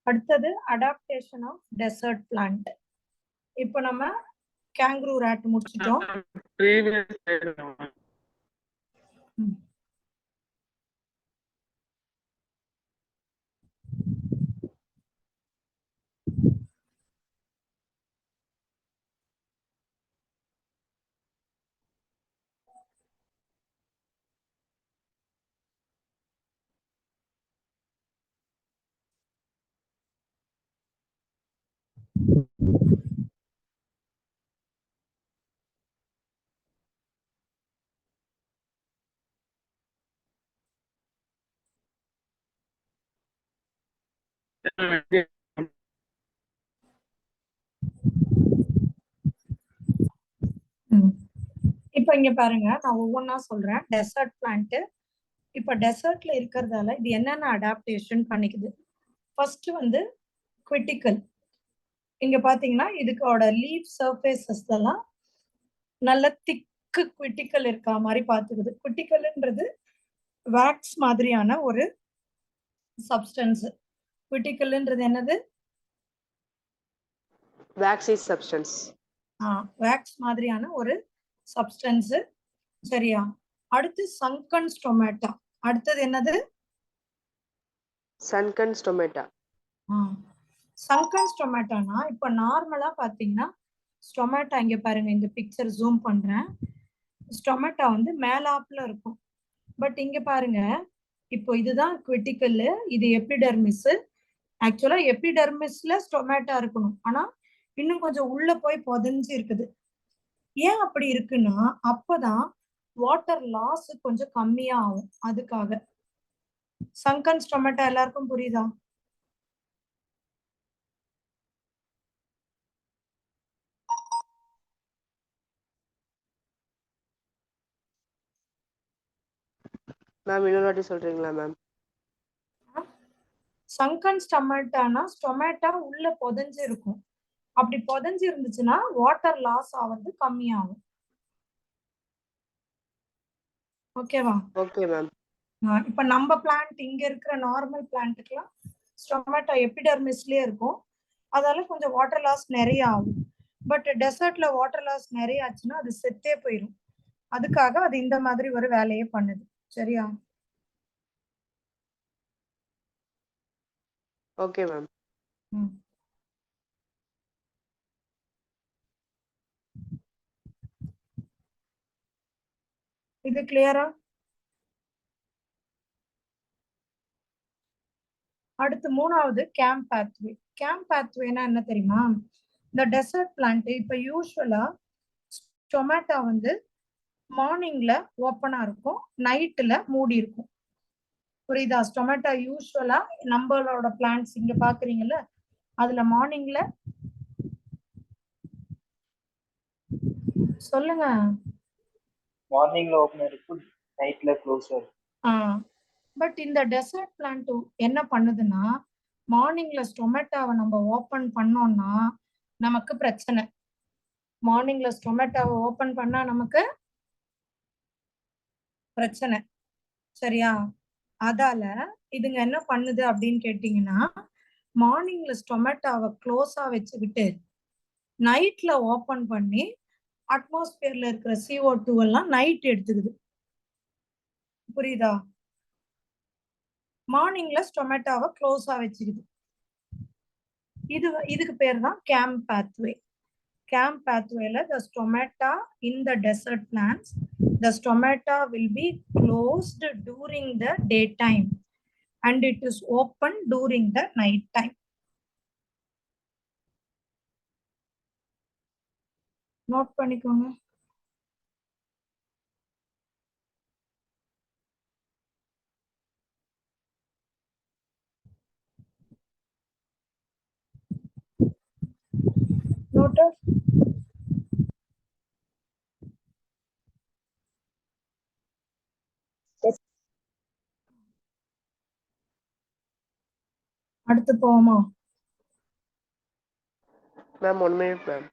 அடுத்தது adaptation of dessert plant. இப்போ நம்ம kangaroo rod முடிச்சிட்டோம். இப்ப இங்க பாருங்க, நான் ஒவ்வொன்னா சொல்றேன். Desert plant. இப்ப டெசர்ட்ல இருக்கிறதால இது என்னென்ன அடாப்டேஷன் பண்ணிக்குது? ஃபர்ஸ்ட் வந்து குவிட்டிக்கல். இங்க பாத்தீங்கன்னா இதுக்கோட லீவ் சர்ஃபேசஸ் எல்லாம் நல்ல திக்கு குவிட்டிக்கல் இருக்கா மாதிரி பாத்துக்குது. குவிட்டிக்கல்ன்றது வேக்ஸ் மாதிரியான ஒரு சப்ஸ்டன்ஸ். குவிட்டிக்கல்ன்றது என்னது? Waxy substance. வேக்ஸ் மாதிரியான ஒரு சப்ஸ்டன்ஸ். சரியா? அடுத்து சங்கன் ஸ்டொமேட்டா. அடுத்தது என்னது? Sunken stomata. சங்கன் ஸ்டொமேட்டானா இப்ப நார்மலா பாத்தீங்கன்னா ஸ்டொமேட்டா இங்க பாருங்க, இந்த பிக்சர் ஜூம் பண்றேன். ஸ்டொமேட்டா வந்து மேலாப்ல இருக்கும். பட் இங்க பாருங்க, இப்போ இதுதான் குவிட்டிக்கல், இது எபிடெர்மிஸ். ஆக்சுவலா எபிடெர்மிஸ்ல ஸ்டொமேட்டா இருக்கணும், ஆனா இன்னும் கொஞ்சம் உள்ள போய் புதைஞ்சு இருக்குது. ஏன் அப்படி இருக்குன்னா அப்பதான் வாட்டர் லாஸ் கொஞ்சம் கம்மியா ஆகும். அதுக்காக. சங்கன் ஸ்டொமேட்டா எல்லாருக்கும் புரியுதா? மேம் இன்னொரு வாட்டி சொல்றீங்களா மேம்? சங்கன் ஸ்டொமேட்டானா ஸ்டொமேட்டா உள்ள புதைஞ்சு இருக்கும். அப்படி புதைஞ்சு இருந்துச்சுன்னா வாட்டர் லாஸ் ஆவது கம்மியாகும். ஓகேவா? Okay ma'am. இப்ப நம்ம பிளான்ட், இங்க இருக்கிற நார்மல் பிளான்ட்டுக்கெல்லாம் ஸ்டொமேட்டோ எபிடெர்மிஸ்லயே இருக்கும். அதால கொஞ்சம் வாட்டர் லாஸ் நிறைய ஆகும். பட் டெசர்ட்ல வாட்டர் லாஸ் நிறைய ஆச்சுன்னா அது செத்தே போயிடும். அதுக்காக அது இந்த மாதிரி ஒரு வேலையை பண்ணுது. சரியா? Okay ma'am. இது கிளியரா? அடுத்து மூணாவது கேம்ப் பாத்வே. கேம்ப் பாத்வேனா என்ன தெரியுமா? இந்த டெசர்ட் பிளான்ட் இப்ப யூஸ்வலா டொமேட்டோ வந்து மார்னிங்ல ஓப்பனா இருக்கும், நைட்ல மூடி இருக்கும். புரியுதா? டொமேட்டோ யூஸ்வலா நம்மளோட பிளான்ட்ஸ் இங்க பாக்குறீங்கல்ல, அதுல மார்னிங்ல சொல்லுங்க. மார்னிங்ல ஓபன் இருக்கும், நைட்ல க்ளோஸ் இருக்கும். பட் இந்த டெசர்ட் பிளான்ட் என்ன பண்ணுதுன்னா, மார்னிங்ல டொமேட்டோவை நம்ம ஓபன் பண்ணோம்னா நமக்கு பிரச்சனை. மார்னிங்ல டொமேட்டோவை ஓபன் பண்ணா நமக்கு பிரச்சனை. சரியா? அதால இதுங்க என்ன பண்ணுது அப்படின்னு கேட்டீங்கன்னா, மார்னிங்ல டொமேட்டோவை க்ளோஸா வச்சுக்கிட்டு நைட்ல ஓபன் பண்ணி அட்மாஸ்பியர்ல இருக்கிற CO2 எல்லாம் நைட் எடுத்துக்குது. புரியுதா? மார்னிங்ல டொமேட்டோவை க்ளோஸா வச்சுக்குது. இதுக்கு பேர் தான் camp pathway. Camp pathway, the stomata in the desert plants, the stomata will be closed during the daytime and it is open during the night time. Note பண்ணிக்கோங்க. Note. அடுத்து போவோமா? Ma'am 1 minute ma'am.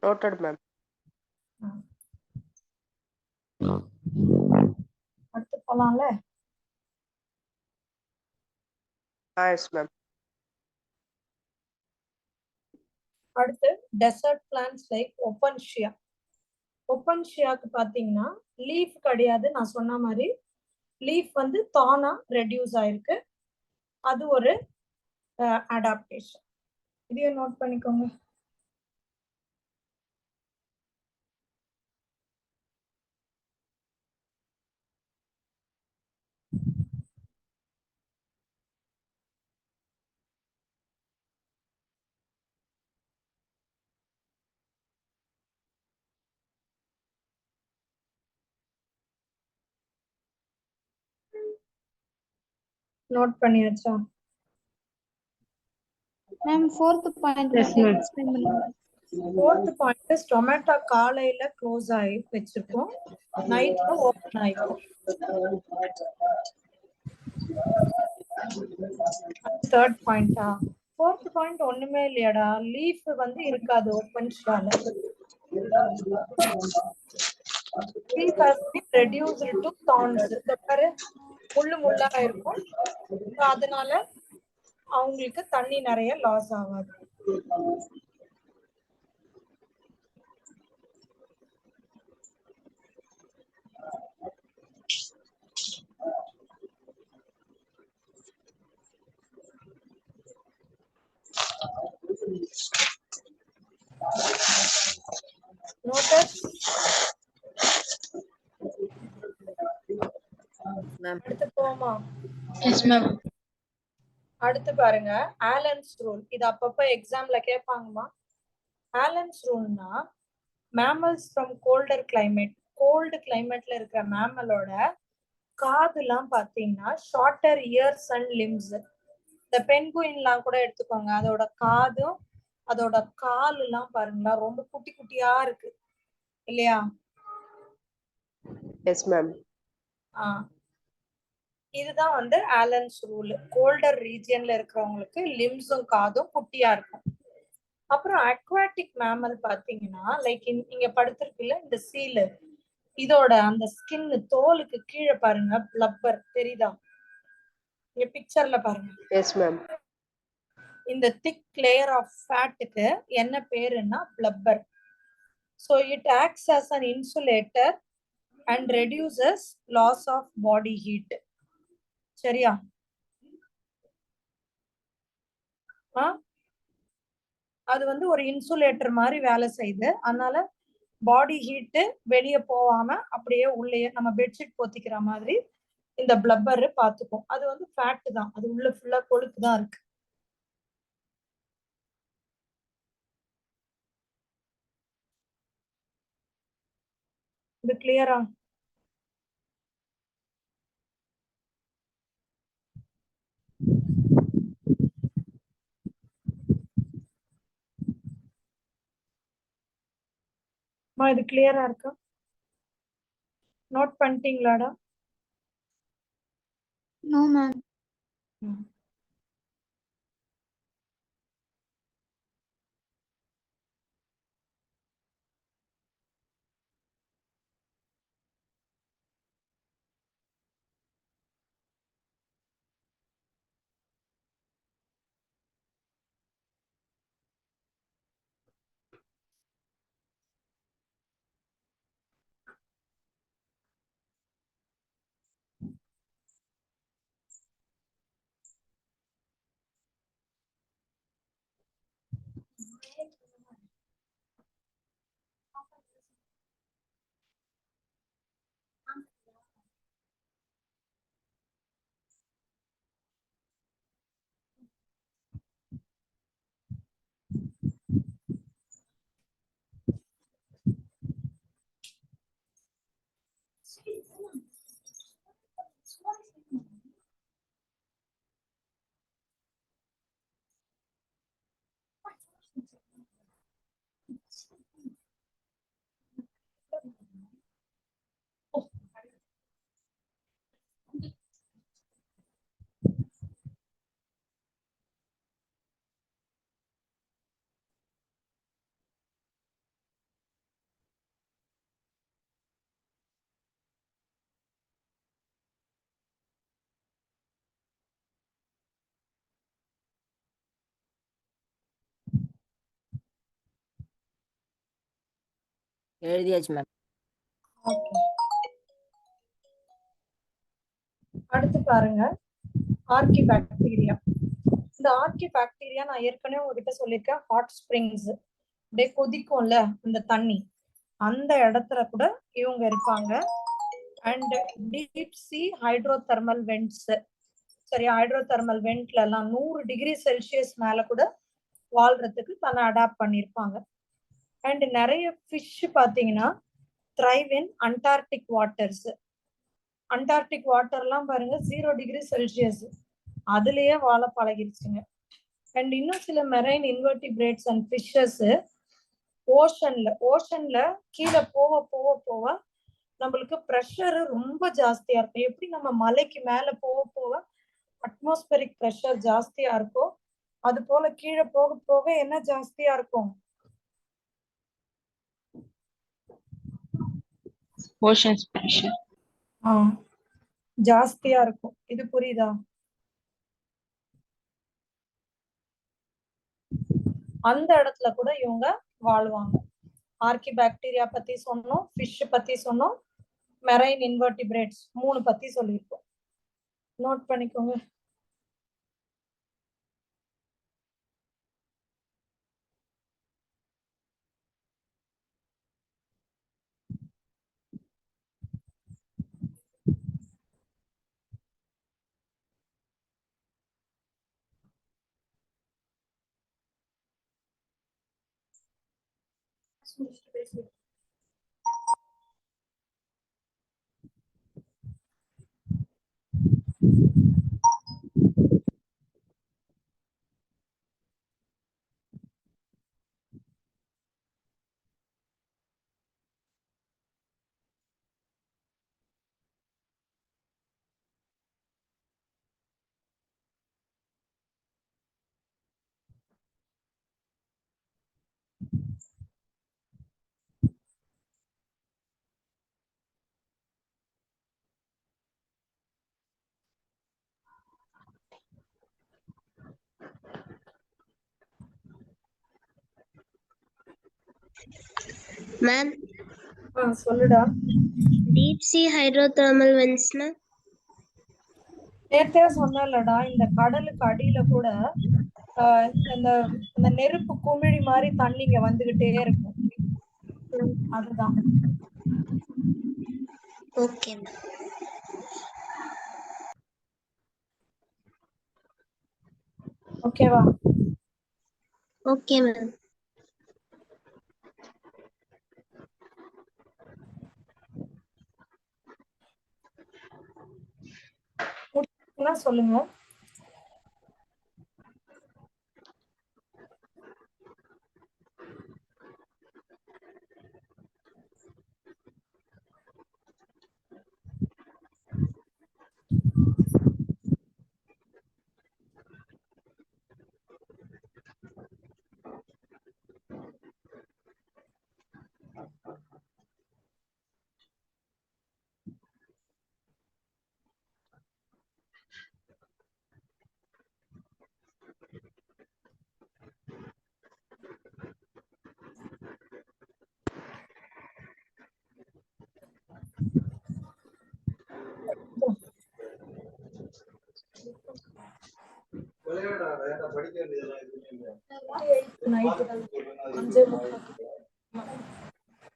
Noted, ma'am. அடுத்து போலாம்ல. Yes, ma'am. அடுத்து dessert plants like opuntia. ஒப்பன்ஷியாக்கு பாத்தீங்கன்னா leaf கிடையாது, நான் சொன்ன மாதிரி லீஃப் வந்து தானா ரெடியூஸ் ஆயிருக்கு. அது ஒரு அடாப்டேஷன். இதையும் நோட் பண்ணிக்கோங்க. நோட் பண்ணியாச்சா? மேம் ஃபோர்த் பாயிண்ட் எக்ஸ்பிளைன் பண்ணுங்க. ஃபோர்த் பாயிண்ட் டொமேட்டோ காலையில க்ளோஸ் ஆகி வச்சிருக்கோம், நைட்ல ஓபன் ஆயிக்கும். தேர்ட் பாயிண்டா? ஃபோர்த் பாயிண்ட் ஒண்ணுமே இல்லையாடா, லீஃப் வந்து இருக்காது ஓபன் ஷால. Leaf has been reduced to thorns. இந்த பாரு முள்ளு முள்ளா இருக்கும், அதனால அவங்களுக்கு தண்ணி நிறைய லாஸ் ஆகாது. Noted? அடுத்து போமா? Yes ma'am. அடுத்து பாருங்க ஆலன்ஸ் ரூல். இது அப்பப்ப எக்ஸாம்ல கேட்பாங்கம்மா. ஆலன்ஸ் ரூல்னா mammals from colder climate, cold கிளைமேட்ல இருக்கிற மேமலோட காதுலாம் பாத்தீங்கன்னா ஷார்ட்டர் இயர்ஸ் அண்ட் லிம்ஸ். இந்த பென்குயின்லாம் கூட எடுத்துக்கோங்க, அதோட காதும் அதோட கால் எல்லாம் பாருங்களா ரொம்ப குட்டி குட்டியா இருக்கு இல்லையா? Yes ma'am. இதுதான் வந்து ஆலன்ஸ் ரூல். கோல்டர் ரீஜியன்ல இருக்கிறவங்களுக்கு லிம்ஸும் காதும் குட்டியா இருக்கும். அப்புறம் அக்வாட்டிக் மேமல் பாத்தீங்கன்னா லைக் இங்க படுத்திருக்குல்ல இந்த சீலு, இதோட அந்த ஸ்கின் தோலுக்கு கீழே பாருங்க பிளப்பர் தெரியுதா? இங்க பிக்சர்ல பாருங்க. Yes ma'am. இந்த திக் லேயர் ஆஃப் ஃபேட்டுக்கு என்ன பேருன்னா பிளப்பர். So it acts as an insulator and reduces loss of body heat. சரியா? அது வந்து ஒரு இன்சுலேட்டர் மாதிரி வேலை செய்யுது, அதனால பாடி ஹீட்டு வெளியே போகாம அப்படியே உள்ளே நம்ம பெட்ஷீட் போத்திக்கிற மாதிரி இந்த பிளப்பர் பாத்துக்கும். அது வந்து ஃபேட் தான், அது உள்ள ஃபுல்லா கொழுப்பு தான் இருக்கு. இது கிளியரா? இது கிளியரா இருக்கா? நோட் பண்ணிட்டீங்களாடா? No ma'am. எழுதியாச்சு மேம். ஓகே, அடுத்து பாருங்க ஆர்கி பாக்டீரியா. இந்த ஆர்கி பாக்டீரியா நான் ஏற்கனவே உங்ககிட்ட சொல்லியிருக்கேன், ஹாட் ஸ்ப்ரிங்ஸ் அப்படியே கொதிக்கும்ல அந்த தண்ணி, அந்த இடத்துல கூட இவங்க இருப்பாங்க. And deep C hydrothermal vents, சரியா, ஹைட்ரோதெர்மல் வென்ட்ல எல்லாம் 100 டிகிரி செல்சியஸ் மேல கூட வாழ்றதுக்கு தன்னை அடாப்ட் பண்ணியிருப்பாங்க. அண்ட் நிறைய ஃபிஷ் பாத்தீங்கன்னா thrive in Antarctic waters. Antarctic வாட்டர்லாம் பாருங்க 0 டிகிரி செல்சியஸ், அதுலயே வாழ பழகிருச்சுங்க. அண்ட் இன்னும் சில மெரைன் இன்வெர்டிபிரேட்ஸ் அண்ட் ஃபிஷஸ் ஓஷன்ல கீழே போக போக போக நம்மளுக்கு ப்ரெஷர் ரொம்ப ஜாஸ்தியா இருக்கும். எப்படி நம்ம மலைக்கு மேல போக போக அட்மாஸ்பரிக் ப்ரெஷர் ஜாஸ்தியா இருக்கும், அது போல கீழே போக போக என்ன ஜாஸ்தியா இருக்கும்? Ocean's pressure. ஜாஸ்தியா இருக்கும். இது புரியுதா? அந்த இடத்துல கூட இவங்க வாழ்வாங்க. ஆர்கி பாக்டீரியா பத்தி சொன்னோம், ஃபிஷ் பத்தி சொன்னோம், மெரைன் இன்வெர்டிபிரேட்ஸ் 3 பத்தி சொல்லியிருக்கோம். நோட் பண்ணிக்கோங்க. மேம் சொல்லுடா. டீப் சி ஹைட்ரோதெர்மல் வென்ட்ஸ்னா நேத்தே சொன்னலடா, இந்த கடலுக்கு அடியில கூட இந்த நெருப்பு குமிழி மாதிரி தண்ணிங்க வந்துகிட்டே இருக்கும், அதுதான். Okay ma'am. ஓகேவா? Okay ma'am. சொல்லுங்க.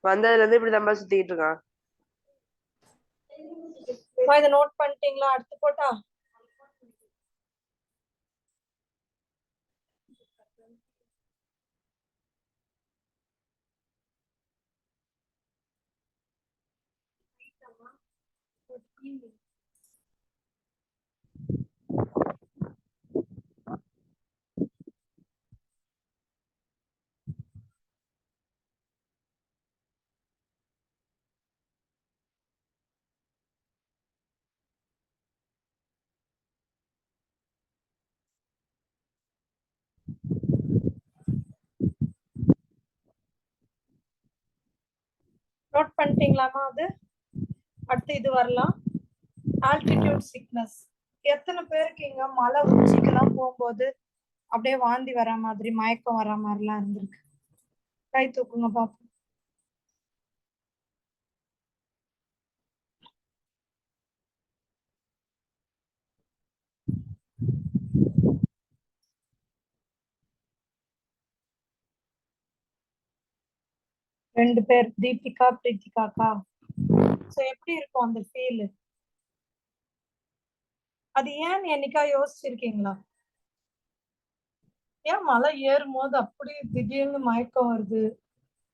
வந்ததுல இருந்து இப்படி நம்ம சுத்திட்டு இருக்கான். இதை நோட் பண்ணிட்டீங்களா? அடுத்து போட்டா நோட் பண்ணிட்டீங்களாமா? அது அடுத்து இது வரலாம். Altitude sickness. எத்தனை பேருக்கு இங்க மலை உச்சிக்கெல்லாம் போகும்போது அப்படியே வாந்தி வர மாதிரி, மயக்கம் வர மாதிரிலாம் இருந்திருக்கு? கை தூக்குங்க பாப்போம். 2 பேர் தீபிகா பிரித்திகாக்கா. சோ எப்படி இருக்கும் அந்த ஃபீல்? அது ஏன் என்னைக்கா யோசிச்சிருக்கீங்களா? ஏன் மலை ஏறும் போது அப்படி திடீர்னு மயக்கம் வருது,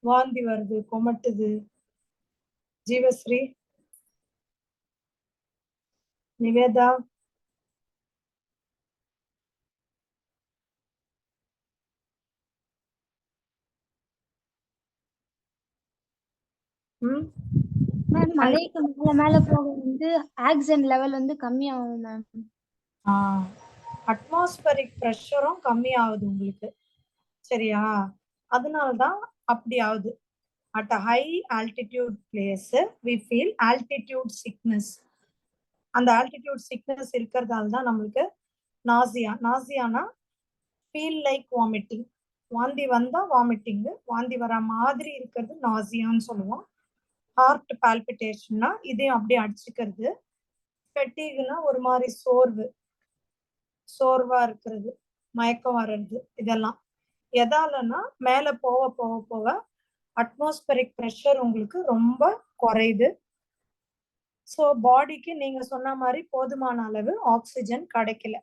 வாந்தி வருது, கொமட்டுது? ஜீவஸ்ரீ, நிவேதா, மேம் மலைக்கு மேல மேல போக வந்து ஆக்சிஜன் லெவல் வந்து கம்மியாகும் மேம். அட்மாஸ்பரிக் ப்ரெஷரும் கம்மி ஆகுது உங்களுக்கு, சரியா? அதனாலதான் அப்படி ஆகுது. At a high altitude place we feel altitude sickness. அந்த ஆல்டிடியூட் சிக்னஸ் இருக்கிறதால தான் நம்மளுக்கு நாசியா. நாசியானா ஃபீல் லைக் வாமிட்டிங். வாந்தி வந்தா வாமிட்டிங், வாந்தி வர மாதிரி இருக்கிறது நாசியான்னு சொல்லுவோம். ஹார்ட் பால்பிட்டேஷன்னா இதையும் அப்படியே அடிச்சுக்கிறது. ஃபெட்டிக்னா ஒரு மாதிரி சோர்வா இருக்கிறது, மயக்கம் வர்றது. இதெல்லாம் எதாலன்னா மேல போக போக போக அட்மாஸ்பரிக் ப்ரெஷர் உங்களுக்கு ரொம்ப குறையுது. ஸோ பாடிக்கு நீங்க சொன்ன மாதிரி போதுமான அளவு ஆக்சிஜன் கிடைக்கல.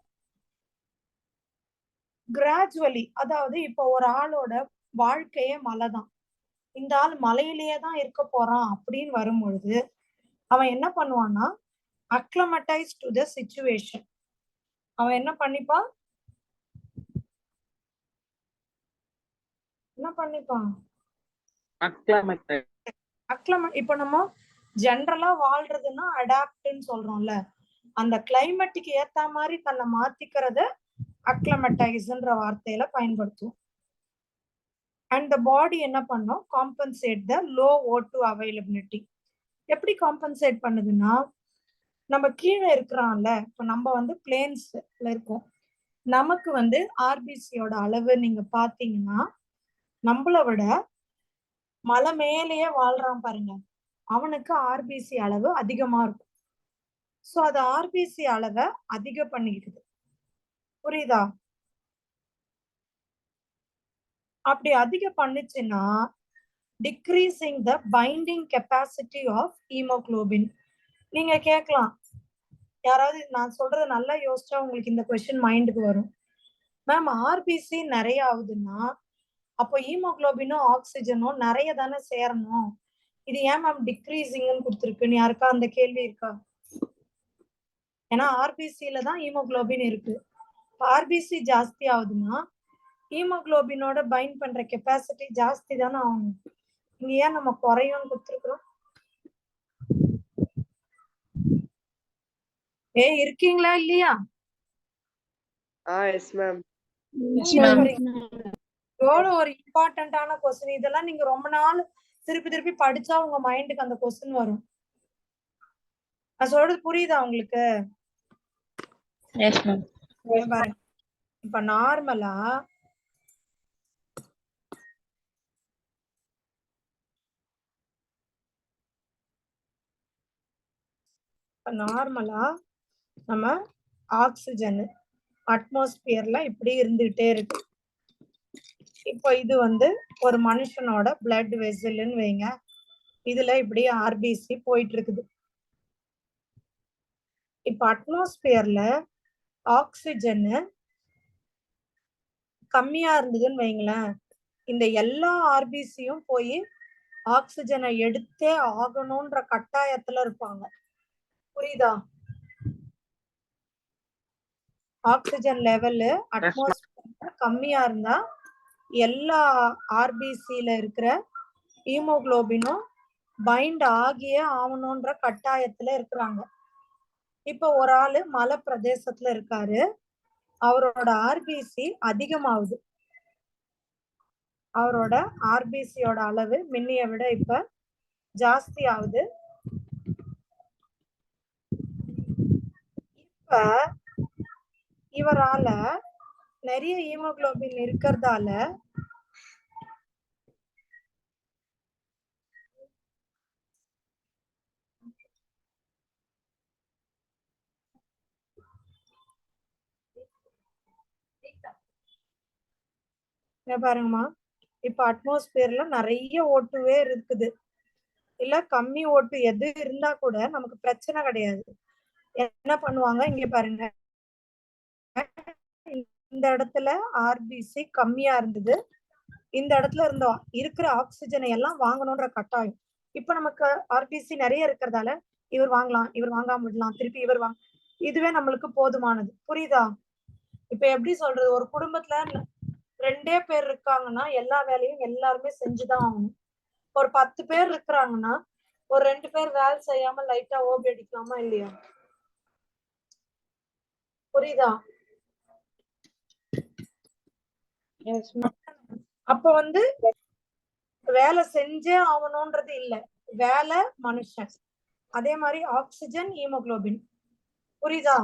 கிராஜுவலி, அதாவது இப்போ ஒரு ஆளோட வாழ்க்கையே மலை தான், இந்த ஆள் மலையிலேயே தான் இருக்க போறான் அப்படின்னு வரும்பொழுது அவன் என்ன பண்ணுவான்னா அக்ளமடைஸ் டு த சிச்சுவேஷன். அவன் என்ன பண்ணிப்பான்? இப்போ நம்ம ஜென்ரலா வாழ்றதுன்னா அடாப்ட்னு சொல்றோம்ல, அந்த கிளைமேட்டுக்கு ஏத்த மாதிரி தன்னை மாத்திக்கிறத அக்ளமடைஸ்ன்ற வார்த்தையில பயன்படுத்துவோம். அண்ட் த பாடி என்ன பண்ணும்? Compensate the low O2 availability. எப்படி காம்பன்சேட் பண்ணுதுன்னா, நம்ம கீழே இருக்கிறோம்ல, இப்போ நம்ம வந்து பிளேன்ஸ்ல இருக்கோம், நமக்கு வந்து ஆர்பிசியோட அளவு நீங்க பாத்தீங்கன்னா நம்மளை விட மலை மேலேயே வாழ்றான் பாருங்க, அவனுக்கு ஆர்பிசி அளவு அதிகமா இருக்கும். சோ அது ஆர்பிசி அளவை அதிகம் பண்ணிடுது, புரியுதா? அப்படி அதிகம் பண்ணுச்சுன்னா decreasing the binding capacity of haemoglobin. நீங்க கேட்கலாம், யாராவது நான் சொல்றது நல்லா யோசிச்சா உங்களுக்கு இந்த கொஸ்டின் மைண்டுக்கு வரும். மேம் ஆர்பிசி நிறைய ஆகுதுன்னா அப்போ ஹீமோகுளோபினும் ஆக்சிஜனும் நிறைய தானே சேரணும், இது ஏன் மேம் டிக்ரீசிங்னு கொடுத்துருக்குன்னு யாருக்கா அந்த கேள்வி இருக்கா? ஏன்னா ஆர்பிசியில தான் ஹீமோகுளோபின் இருக்கு. ஆர்பிசி ஜாஸ்தி ஆகுதுன்னா ஹீமோகுளோபினோட பைண்ட் பண்ற கெப்பாசிட்டி ஜாஸ்தி தானே ஆகணும். இங்க ஏன் நம்ம குறையும் கொடுத்துருக்கோம்? இருக்கீங்களா இல்லையா? Yes ma'am. எவ்வளவு ஒரு இம்பார்ட்டன்டான கொஸ்டின். இதெல்லாம் நீங்க ரொம்ப நாள் திருப்பி திருப்பி படிச்சா உங்க மைண்டுக்கு அந்த கொஸ்டின் வரும். நான் சொல்றது புரியுதா உங்களுக்கு? Yes ma'am. பாருங்க, இப்ப நார்மலா நம்ம ஆக்சிஜன் அட்மாஸ்பியர்ல இப்படி இருந்துகிட்டே இருக்கு. இப்போ இது வந்து ஒரு மனுஷனோட பிளட் வெசல்னு வைங்க, இதுல இப்படி ஆர்பிசி போயிட்டு இருக்குது. இப்ப அட்மாஸ்பியர்ல ஆக்சிஜன் கம்மியா இருந்ததுன்னு வைங்களேன், இந்த எல்லா ஆர்பிசியும் போய் ஆக்சிஜனை எடுத்தே ஆகணும்ன்ற கட்டாயத்துல இருப்பாங்க, புரியுதா? ஆக்சிஜன் லெவல் அட்மாஸ்பியர்ல கம்மியா இருந்தா எல்லா ஆர்பிசில இருக்கிற ஹீமோகுளோபினும் பைண்ட் ஆகியே ஆகணும்ன்ற கட்டாயத்துல இருக்கிறாங்க. இப்ப ஒரு ஆளு மலை பிரதேசத்துல இருக்காரு, அவரோட ஆர்பிசி அதிகமாகுது. அவரோட ஆர்பிசியோட அளவு முன்னைய விட இப்ப ஜாஸ்தி ஆகுது. இப்ப இவரால நிறைய ஹீமோகுளோபின் இருக்கிறதால பாருங்கம்மா, இப்ப அட்மாஸ்பியர்ல நிறைய O2 இருக்குது, இல்ல கம்மி O2 எது இருந்தா கூட நமக்கு பிரச்சனை கிடையாது. என்ன பண்ணுவாங்க இங்க பாருங்க, இந்த இடத்துல ஆர்பிசி கம்மியா இருந்தது, இந்த இடத்துல இருந்த இருக்கிற ஆக்சிஜனை எல்லாம் வாங்கணும்ன்ற கட்டாயம். இப்ப நமக்கு ஆர்பிசி நிறைய இருக்கிறதால இவர் வாங்கலாம், இவர் வாங்காம விடலாம், திருப்பி இவர் வாங்க, இதுவே நம்மளுக்கு போதுமானது. புரியுதா? இப்ப எப்படி சொல்றது, ஒரு குடும்பத்துல 2 பேர் இருக்காங்கன்னா எல்லா வேலையும் எல்லாருமே செஞ்சுதான் ஆகணும். ஒரு 10 பேர் இருக்கிறாங்கன்னா ஒரு 2 பேர் வேலை செய்யாம லைட்டா ஓபி அடிக்கலாமா இல்லையா? புரியுதா? அப்ப வந்து வேலை செஞ்சே ஆகணும்ன்றது இல்ல, வேலை மனுஷன். அதே மாதிரி ஆக்சிஜன், ஹீமோகுளோபின். புரியுதா?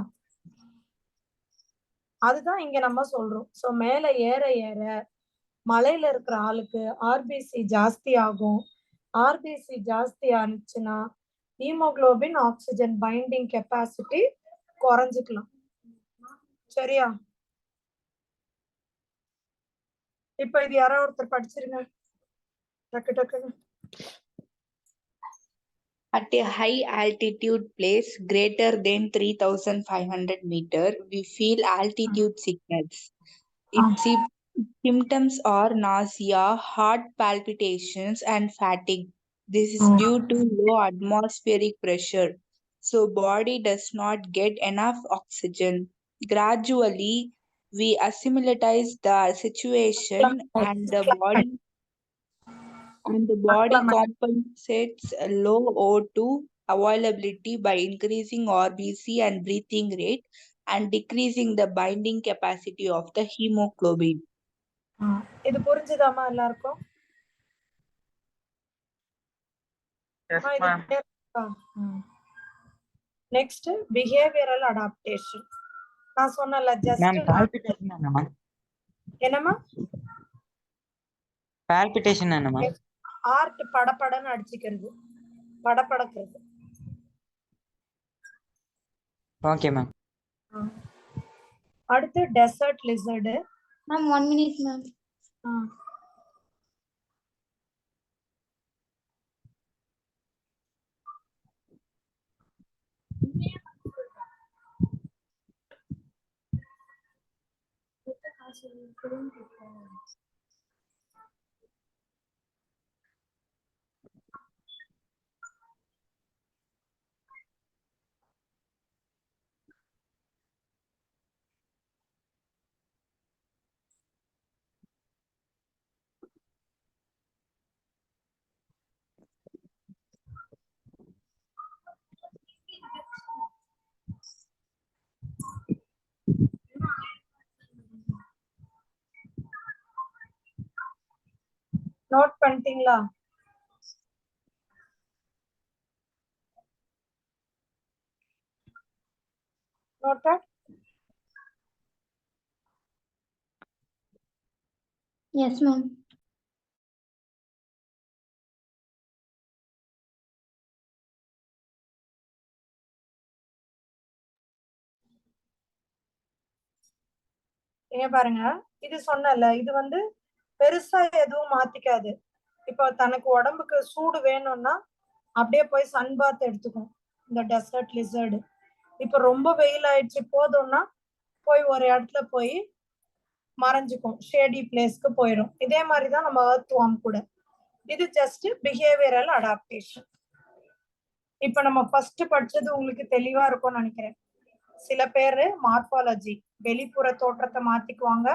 அதுதான் இங்க நம்ம சொல்றோம். சோ மேல ஏற ஏற மலையில இருக்கிற ஆளுக்கு ஆர்பிசி ஜாஸ்தி ஆகும். ஆர்பிசி ஜாஸ்தி ஆனிச்சுன்னா ஹீமோகுளோபின் ஆக்சிஜன் பைண்டிங் கெப்பாசிட்டி குறைஞ்சுக்கலாம். சரியா? இப்ப இது யாரோ ஒருத்தர் படிச்சிருங்க டக்கு டக்குன்னு. At a high altitude place greater than 3,500 meters, we feel altitude sickness. Its symptoms are nausea, heart palpitations, and fatigue. This is due to low atmospheric pressure, so body does not get enough oxygen. Gradually, we assimilate the situation and the body compensates a low O2 availability by increasing RBC and breathing rate and decreasing the binding capacity of the hemoglobin. இது புரிஞ்சுதாமா எல்லாருக்கும்? Next behavioural adaptation. நான் சொன்னல just என்னமா palpitation என்னமா? Heart படபடன்னு அடிச்சிக்கிறது, படபடக்கிறது. Okay ma'am. அடுத்து desert lizard. Ma'am 1 minute ma'am. Note பண்ணிட்டீங்களா? நோட்டட்? Yes ma'am. இங்க பாருங்க, இது சொன்னல, இது வந்து பெருசா எதுவும் மாத்திக்காது. இப்போ தனக்கு உடம்புக்கு சூடு வேணும்னா அப்படியே போய் சன் பாத் எடுத்துக்கும் இந்த டெசர்ட் லிசர்டு. இப்ப ரொம்ப வெயில் ஆயிடுச்சு போதும்னா போய் ஒரு இடத்துல போய் மறைஞ்சுக்கும், ஷேடி பிளேஸ்க்கு போயிடும். இதே மாதிரிதான் நம்ம எர்த் வார்ம் கூட. இது ஜஸ்ட் பிஹேவியரல் அடாப்டேஷன். இப்ப நம்ம ஃபர்ஸ்ட் படிச்சது உங்களுக்கு தெளிவா இருக்கும்னு நினைக்கிறேன். சில பேரு மார்பாலஜி, வெளிப்புற தோற்றத்தை மாத்திக்குவாங்க.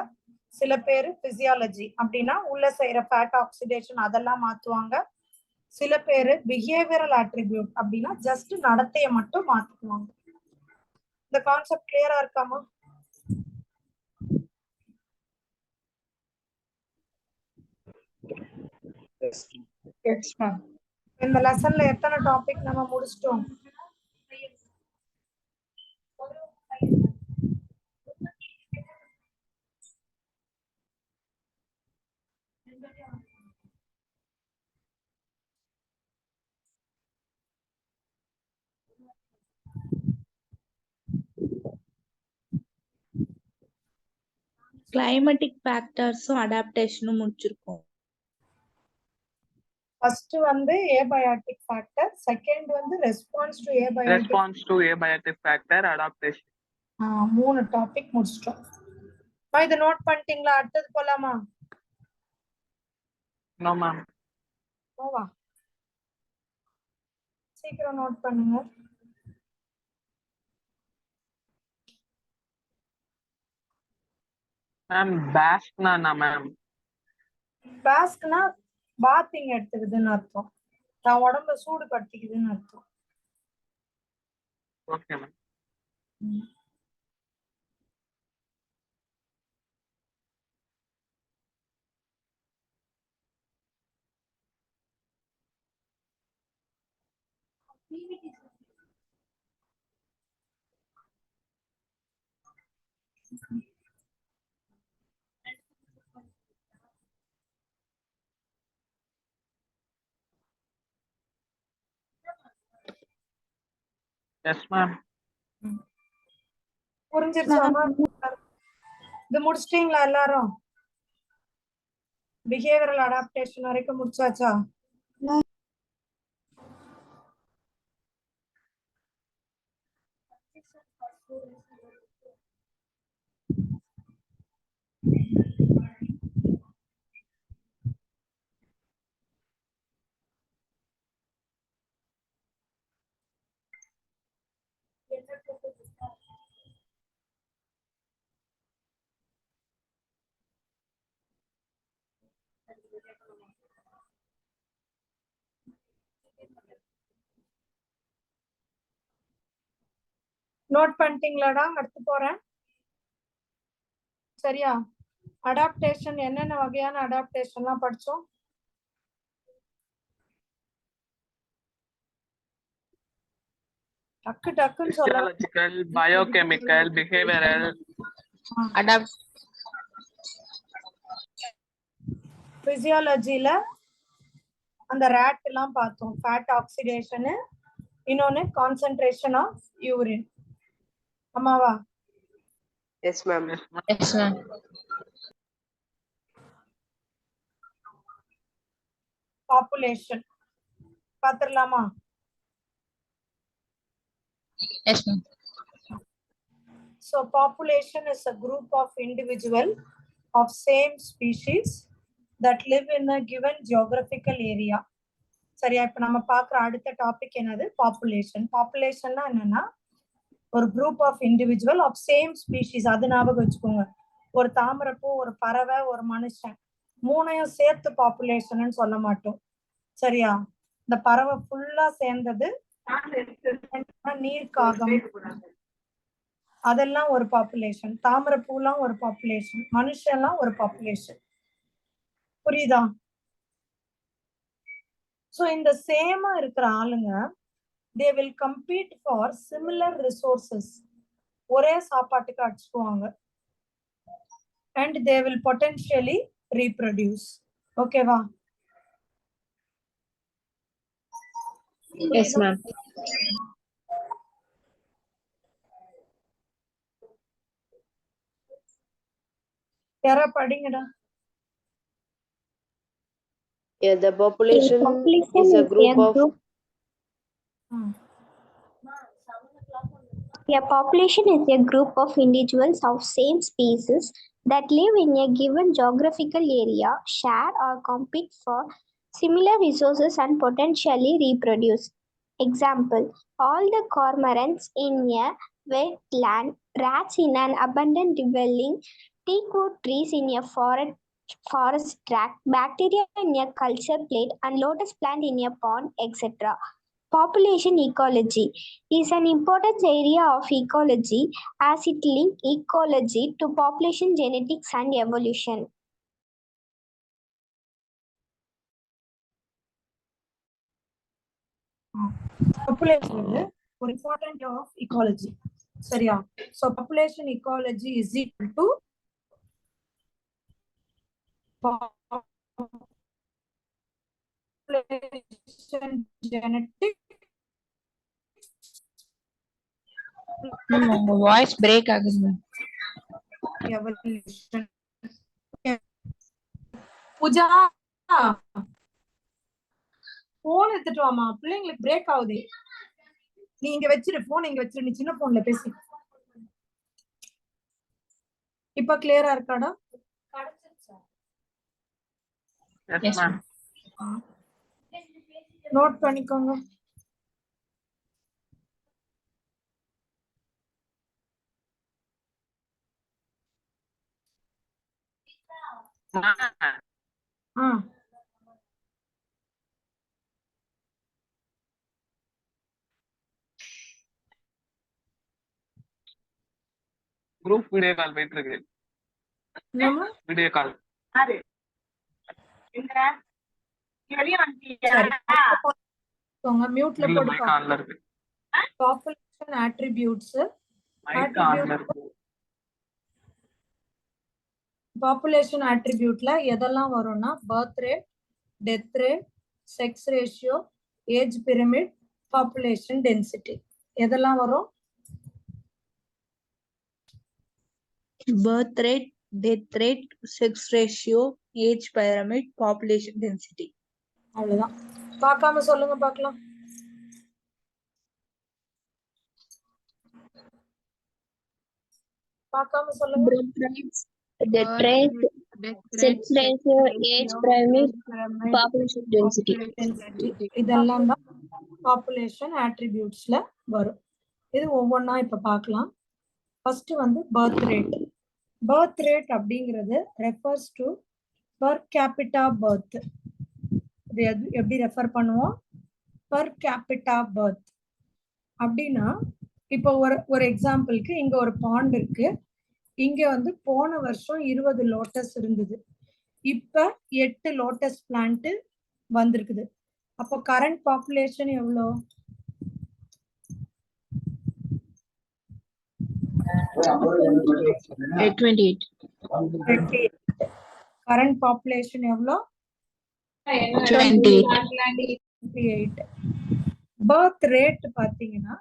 சில பேரு பிசியாலஜி, அப்படின்னா உள்ள செய்யற ஃபேட் ஆக்சிடேஷன் அதெல்லாம் மாத்துவாங்க. சில பேரு பிஹேவியரல் அட்ரிபியூட், அப்படின்னா ஜஸ்ட் நடத்தையை மட்டும் மாத்திக்குவாங்க. இந்த கான்செப்ட் கிளியரா இருக்காமா? இந்த லெசன்ல எத்தனை டாபிக் நம்ம முடிச்சிட்டோம்? கிளைமேட்டிக் ஃபேக்டர்ஸும் அடாப்டேஷனும் முடிச்சிருக்கோம். ஃபர்ஸ்ட் வந்து ஏபயாட்டிக் ஃபேக்டர், செகண்ட் வந்து response to abiotic. Response to abiotic factor adaptation. 3 topic முடிச்சிட்டோம். இத நோட் பண்ணிட்டீங்களா? அடுத்தது போலாமா? No ma'am. போவா, சீக்கிரம் நோட் பண்ணுங்க. Ma'am, baskna na ma'am. பாஸ்க்னா பாத்திங் எடுத்துக்குதுன்னு அர்த்தம். நான் உடம்ப சூடு படுத்திக்குதுன்னு அர்த்தம். Okay ma'am. Yes ma'am. புரிஞ்சிருச்சாமா? இது முடிச்சிட்டீங்களா எல்லாரும்? பிஹேவியரல் அடாப்டேஷன் வரைக்கும் முடிச்சாச்சா? நோட் பண்ணிட்டீங்களாடா? அடுத்து போறேன். சரியா? அடாப்டேஷன் என்னென்ன வகையான அடாப்டேஷன்லாம் படிச்சோம்? டக்கு டக்குன்னு சொல்லலாம். Physiological, biochemical, behavioral. பிசியாலஜில அந்த ரேட் எல்லாம் பார்த்தோம். ஃபேட் ஆக்சிடேஷன், இன்னொன்னு கான்சென்ட்ரேஷன் ஆஃப் யூரின். ஆமாவா? Yes ma'am. Yes ma'am. Population பாத்துடலாமா? Yes ma'am. So population is a group of individual of same species that live in a given geographical area. சரியா? இப்ப நம்ம பார்க்குற அடுத்த டாபிக் என்னது? பாப்புலேஷன். பாப்புலேஷன்னா என்னன்னா ஒரு group of individual of same species. அது ஞாபகம் வச்சுக்கோங்க. ஒரு தாமரைப்பூ, ஒரு பறவை, ஒரு மனுஷன், மூணையும் சேர்த்து பாப்புலேஷன் சொல்ல மாட்டோம். சரியா? இந்த பறவை ஃபுல்லா சேர்ந்தது, நீர்க்காகம், அதெல்லாம் ஒரு பாப்புலேஷன். தாமரைப்பூலாம் ஒரு பாப்புலேஷன், மனுஷன்லாம் ஒரு பாப்புலேஷன். புரியுதா? சோ இந்த சேமா இருக்கிற ஆளுங்க they will compete for similar resources. ஒரே சாப்பாட்டுக்கு அடிச்சுக்குவாங்க. and they will potentially reproduce. ஓகேவா? Yes ma'am. யாரா படிங்கடா. Yeah, the population is a group of. A population is a group of individuals of same species that live in a given geographical area, share or compete for similar resources and potentially reproduce. Example, all the cormorants in a wetland, rats in an abundant dwelling, teakwood trees in a forest tract, bacteria in a culture plate, and lotus plant in a pond, etc. Population ecology is an important area of ecology as it links ecology to population genetics and evolution. Population is ஒரு important of ecology. சரியா? So population ecology is equal to population genetics. உங்க voice break ஆகுது ma'am. Evolution. Pooja phone எடுத்துட்டு வாமா, பிள்ளைங்களுக்கு break ஆகுது. நீ இங்க வச்சிரு, போன் இங்க வச்சிரு, நீ சின்ன போன்ல பேசு. இப்ப கிளியரா இருக்காடா? Yes, ma'am. நோட் பண்ணிக்கோங்க. குரூப் வீடியோ கால் போயிட்டு இருக்கு. Video call. மியூட்ல போடு. மைக் ஆன்ல இருக்கு. Population attributes. மைக் ஆன்ல இருக்கு. பாப்புலேஷன் அட்ரிபியூட்ல எதெல்லாம் வரும்னா birth rate, death rate, sex ratio, age pyramid, population density. எதெல்லாம் வரும்? Birth rate, death rate, sex ratio, age pyramid, population density. அவ்வளவுதான். பார்க்காம சொல்லுங்க பார்க்கலாம். பார்க்காம சொல்லுங்க. Death rate, sex ratio, age pyramid, population density. இதெல்லாம் தான் பாப்புலேஷன் அட்ரிபியூட்ஸ்ல வரும். இது ஒவ்வொன்றா இப்ப பார்க்கலாம். ஃபர்ஸ்ட் வந்து பர்த் ரேட். பர்த் ரேட் அப்படிங்கிறது refers to per capita birth. இது எப்படி ரெஃபர் பண்ணுவோம்? பர் கேபிட்டா பர்த் அப்படின்னா இப்போ ஒரு எக்ஸாம்பிளுக்கு இங்க ஒரு பாண்ட் இருக்கு. இங்க வந்து போன வருஷம் 20 லோட்டஸ் இருந்தது. இப்ப 8 லோட்டஸ் பிளான்ட் வந்திருக்குது. அப்போ கரண்ட் பாப்புலேஷன் எவ்வளோ? 28. கரண்ட் பாப்புலேஷன் எவ்வளோ? 28. பர்த் ரேட் பாத்தீங்கன்னா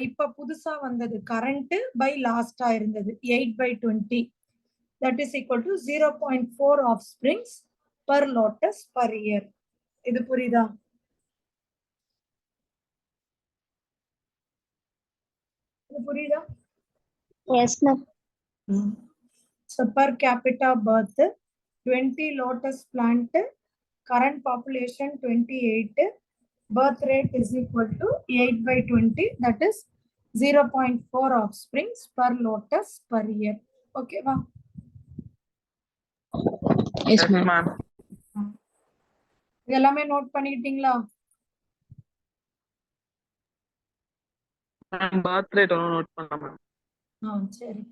இப்ப புதுசா வந்தது கரண்ட் பை லாஸ்டா இருந்தது 8/20. that is equal to 0.4 offsprings per lotus per year. இது புரியுதா? இது புரியுதா? Yes ma'am. So per capita birth 20 lotus plant, current population 28, birth rate is equal to 8/20, that is 0.4 offsprings per lotus per year. Okay va? Yes ma'am. எல்லாமே note பண்ணிட்டீங்களா? Birth rate note பண்ணலாம். சரி.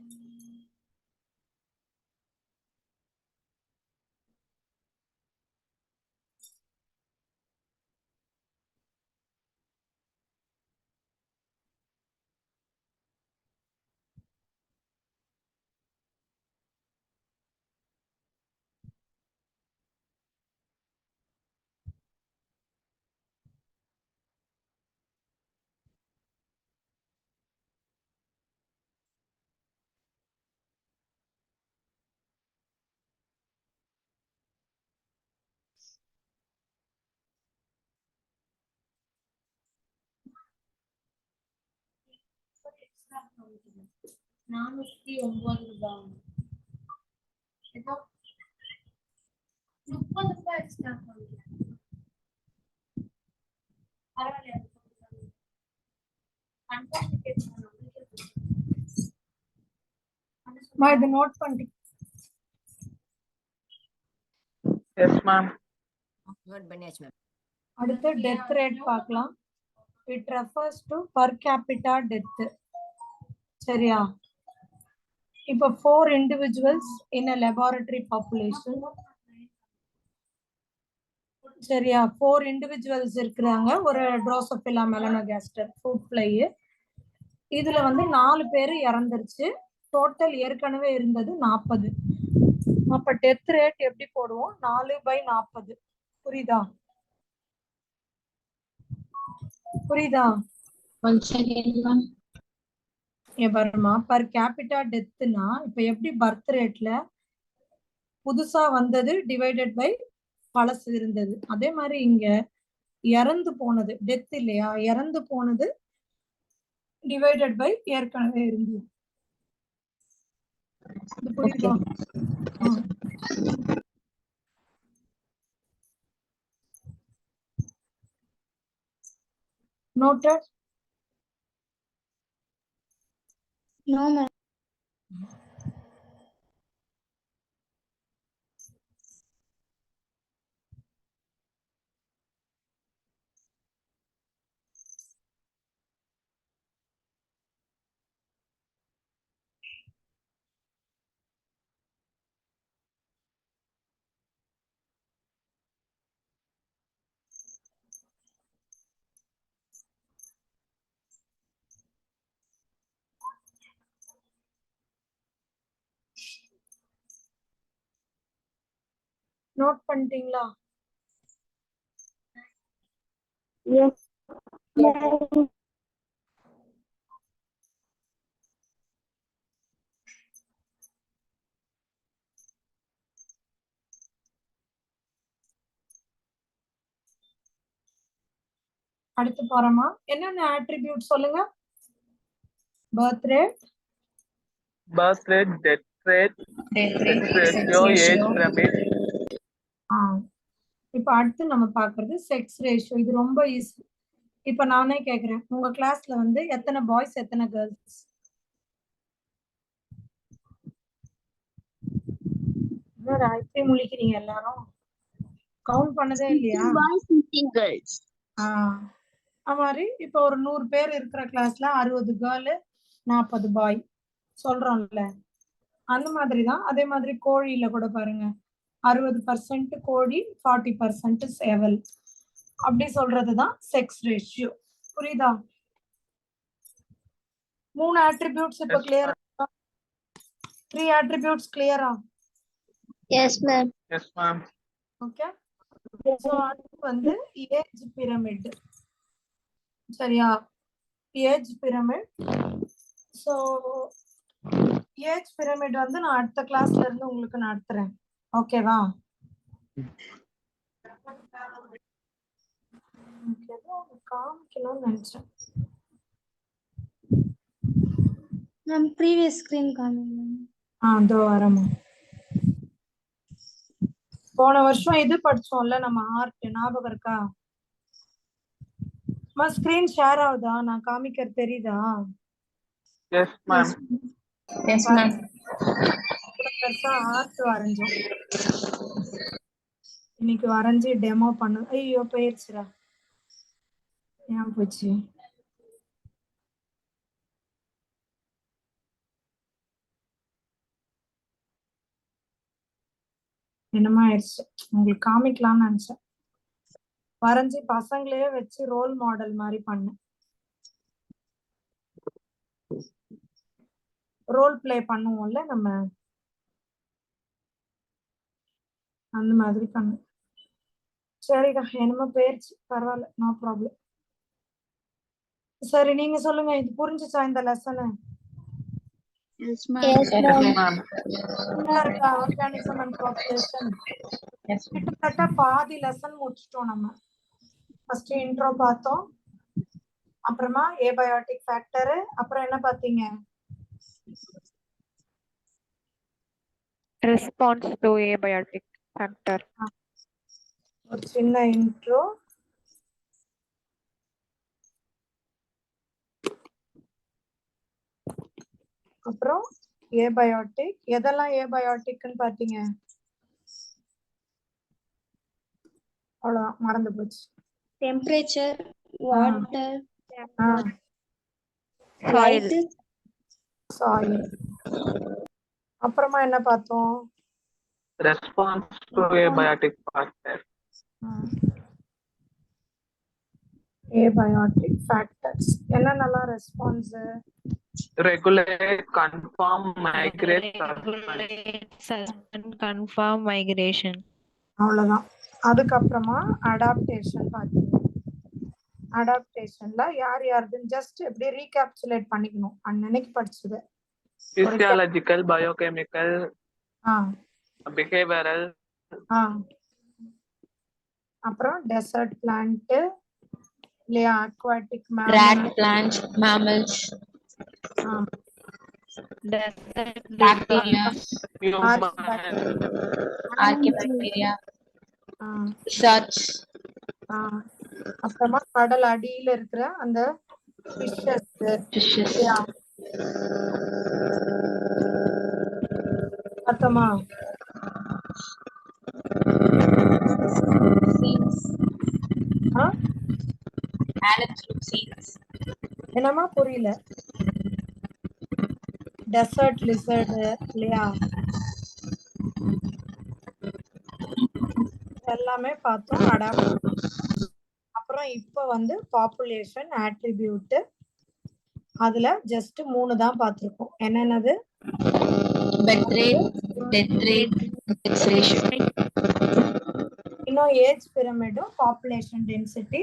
இது note பண்ணி. S ma'am. Note பண்ணியாச்சு ma'am. அடுத்து death rate பார்க்கலாம். It refers to per capita death. சரியா? இப்போ 4 individuals in a laboratory population. சரியா? 4 individuals இருக்கிறாங்க. ஒரு ட்ரோசோபிலா மெலனோகாஸ்டர் ஃப்ரூட் ஃப்ளை. இதுல வந்து 4 பேர் இறந்துருச்சு. டோட்டல் ஏற்கனவே இருந்தது 40. அப்ப டெத் ரேட் எப்படி போடுவோம்? 4/40. புரியுதா? புரியுதா? பாருமா, பர் கேபிட்டா டெத்னா இப்ப எப்படி பர்த் ரேட்ல புதுசா வந்தது டிவைடட் பை பழசு இருந்தது. அதே மாதிரி இங்க இறந்து போனது டெத் இல்லையா, இறந்து போனது டிவைடட் பை ஏற்கனவே இருந்தது. இது புரியுதா? நோட்டட்? No, ma'am. நோட் பண்ணிட்டீங்களா? Yes. அடுத்து போறோமா? என்னென்ன ஆட்ரிபியூட் சொல்லுங்க. Birth rate, birth rate, death rate, sex ratio, age pyramid. இப்ப அடுத்து நம்ம பாக்குறது செக்ஸ் ரேஷியோ. இது ரொம்ப ஈஸி. இப்ப நானே கேக்குறேன், உங்க கிளாஸ்ல வந்து எத்தனை பாய்ஸ் எத்தனை கேர்ள்ஸ்? இப்படி முழிக்கிறீங்க எல்லாரும்? கவுண்ட் பண்ணதே இல்லையா? அது மாதிரி இப்ப ஒரு 100 பேர் இருக்கிற கிளாஸ்ல 60 கேர்ள் 40 பாய் சொல்றோம்ல, அந்த மாதிரிதான். அதே மாதிரி கோழியில கூட பாருங்க, 60% கோழி, 40% சேவல். அப்படி சொல்றதுதான் செக்ஸ் ரேஷியோ. புரியுதா? 3 attributes இப்ப கிளியர். 3 attributes கிளியரா? Yes, ma'am. Yes, ma'am. Okay. So அடுத்து வந்து ஏஜ் பிரமிட். சரியா? Age pyramid. So age pyramid வந்து நான் அடுத்த கிளாஸ்ல இருந்து உங்களுக்கு நடத்துறேன். ஓகேவா? காமிக்கணும்னு நினைச்சேன். மேம் ப்ரீவியஸ் ஸ்கிரீன் காமிங்க. அதோ வரமா. போன வருஷம் இது படிச்சோம்ல நம்ம ஆர்ட், ஞாபகம் இருக்கா? ஸ்கிரீன் ஷேர் ஆகுதா? நான் காமிக்கிறது தெரியுதா? Yes, ma'am. Yes, ma'am. Art வரைஞ்சோம் இன்னைக்கு. வரைஞ்சி டெமோ பண்ண. ஐயோ போயிடுச்சுடா. ஏன் போச்சு? என்னமா ஆயிடுச்சு. உங்களுக்கு காமிக்கலாம்னு நினைச்சேன். வரைஞ்சி பசங்களே வச்சு ரோல் மாடல் மாதிரி பண்ணேன். ரோல் பிளே பண்ணுவோம்ல நம்ம, அந்த மாதிரி பண்ணு. சரிடா, என்னமோ போயிடுச்சு, பரவாயில்ல, நோ ப்ராப்ளம். சரி, நீங்க சொல்லுங்க, இது புரிஞ்சுச்சா இந்த lesson? Yes, ma'am. Organism and population கிட்டத்தட்ட பாதி லெசன் முடிச்சிட்டோம் நம்ம. ஃபர்ஸ்ட் இன்ட்ரோ பார்த்தோம், அப்புறமா ஏபயோட்டிக் ஃபேக்டர், அப்புறம் என்ன பார்த்தீங்க? Response to abiotic factor. ஒரு சின்ன இன்ட்ரோ. அப்புறம் ஏபயோட்டிக். எதெல்லாம் ஏபயோட்டிக்னு பார்த்தீங்க? அவ்வளவுதான், மறந்து போச்சு. Temperature, water, Soil. light, soil. அப்புறமா என்ன பார்த்தோம்? Response to abiotic factor. Abiotic factors. என்னென்னலாம் response? Regulate, confirm, migrate, suspend, confirm, migration. அவ்வளவுதான். அதுக்கப்புறமா அடாப்டேஷன் பார்த்தீங்க. அடாப்டேஷன்ல யார் யாருன்னு ஜஸ்ட் எப்படி ரீகேப்சுலேட் பண்ணிக்கணும் அன்னைக்கு படிச்சது. physiological, biochemical, behavioral, அப்புறம் டெசர்ட் பிளான்ட் இல்லையா, aquatic rat plants, mammals, bacteria, archaebacteria, such. அப்புறமா கடல் அடியில இருக்கிற அந்த ஃபிஷஸ் பார்த்தோமா? என்னமா புரியல? டெசர்ட் லிசர்ட் இல்லையா, எல்லாமே பார்த்தோம். அப்புறம் இப்ப வந்து பாப்புலேஷன் ஆட்ரிபியூட், அதுல ஜஸ்ட் 3 தான் பார்த்திருக்கோம். என்னென்னது? Birth rate, death rate, sex ratio. இன்னும் ஏஜ் பிரமிடும் பாப்புலேஷன் டென்சிட்டி.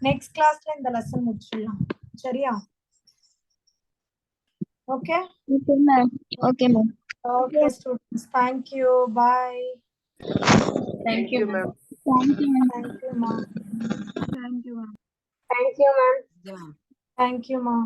நெக்ஸ்ட் கிளாஸ்ல இந்த லெசன் முடிச்சிடலாம். சரியா? Okay Okay, ma'am. Okay, ma'am. Okay students, thank you, bye. Thank you, ma'am. Thank you, ma'am. Thank you மா. Thank you, ma'am. Thank you மா.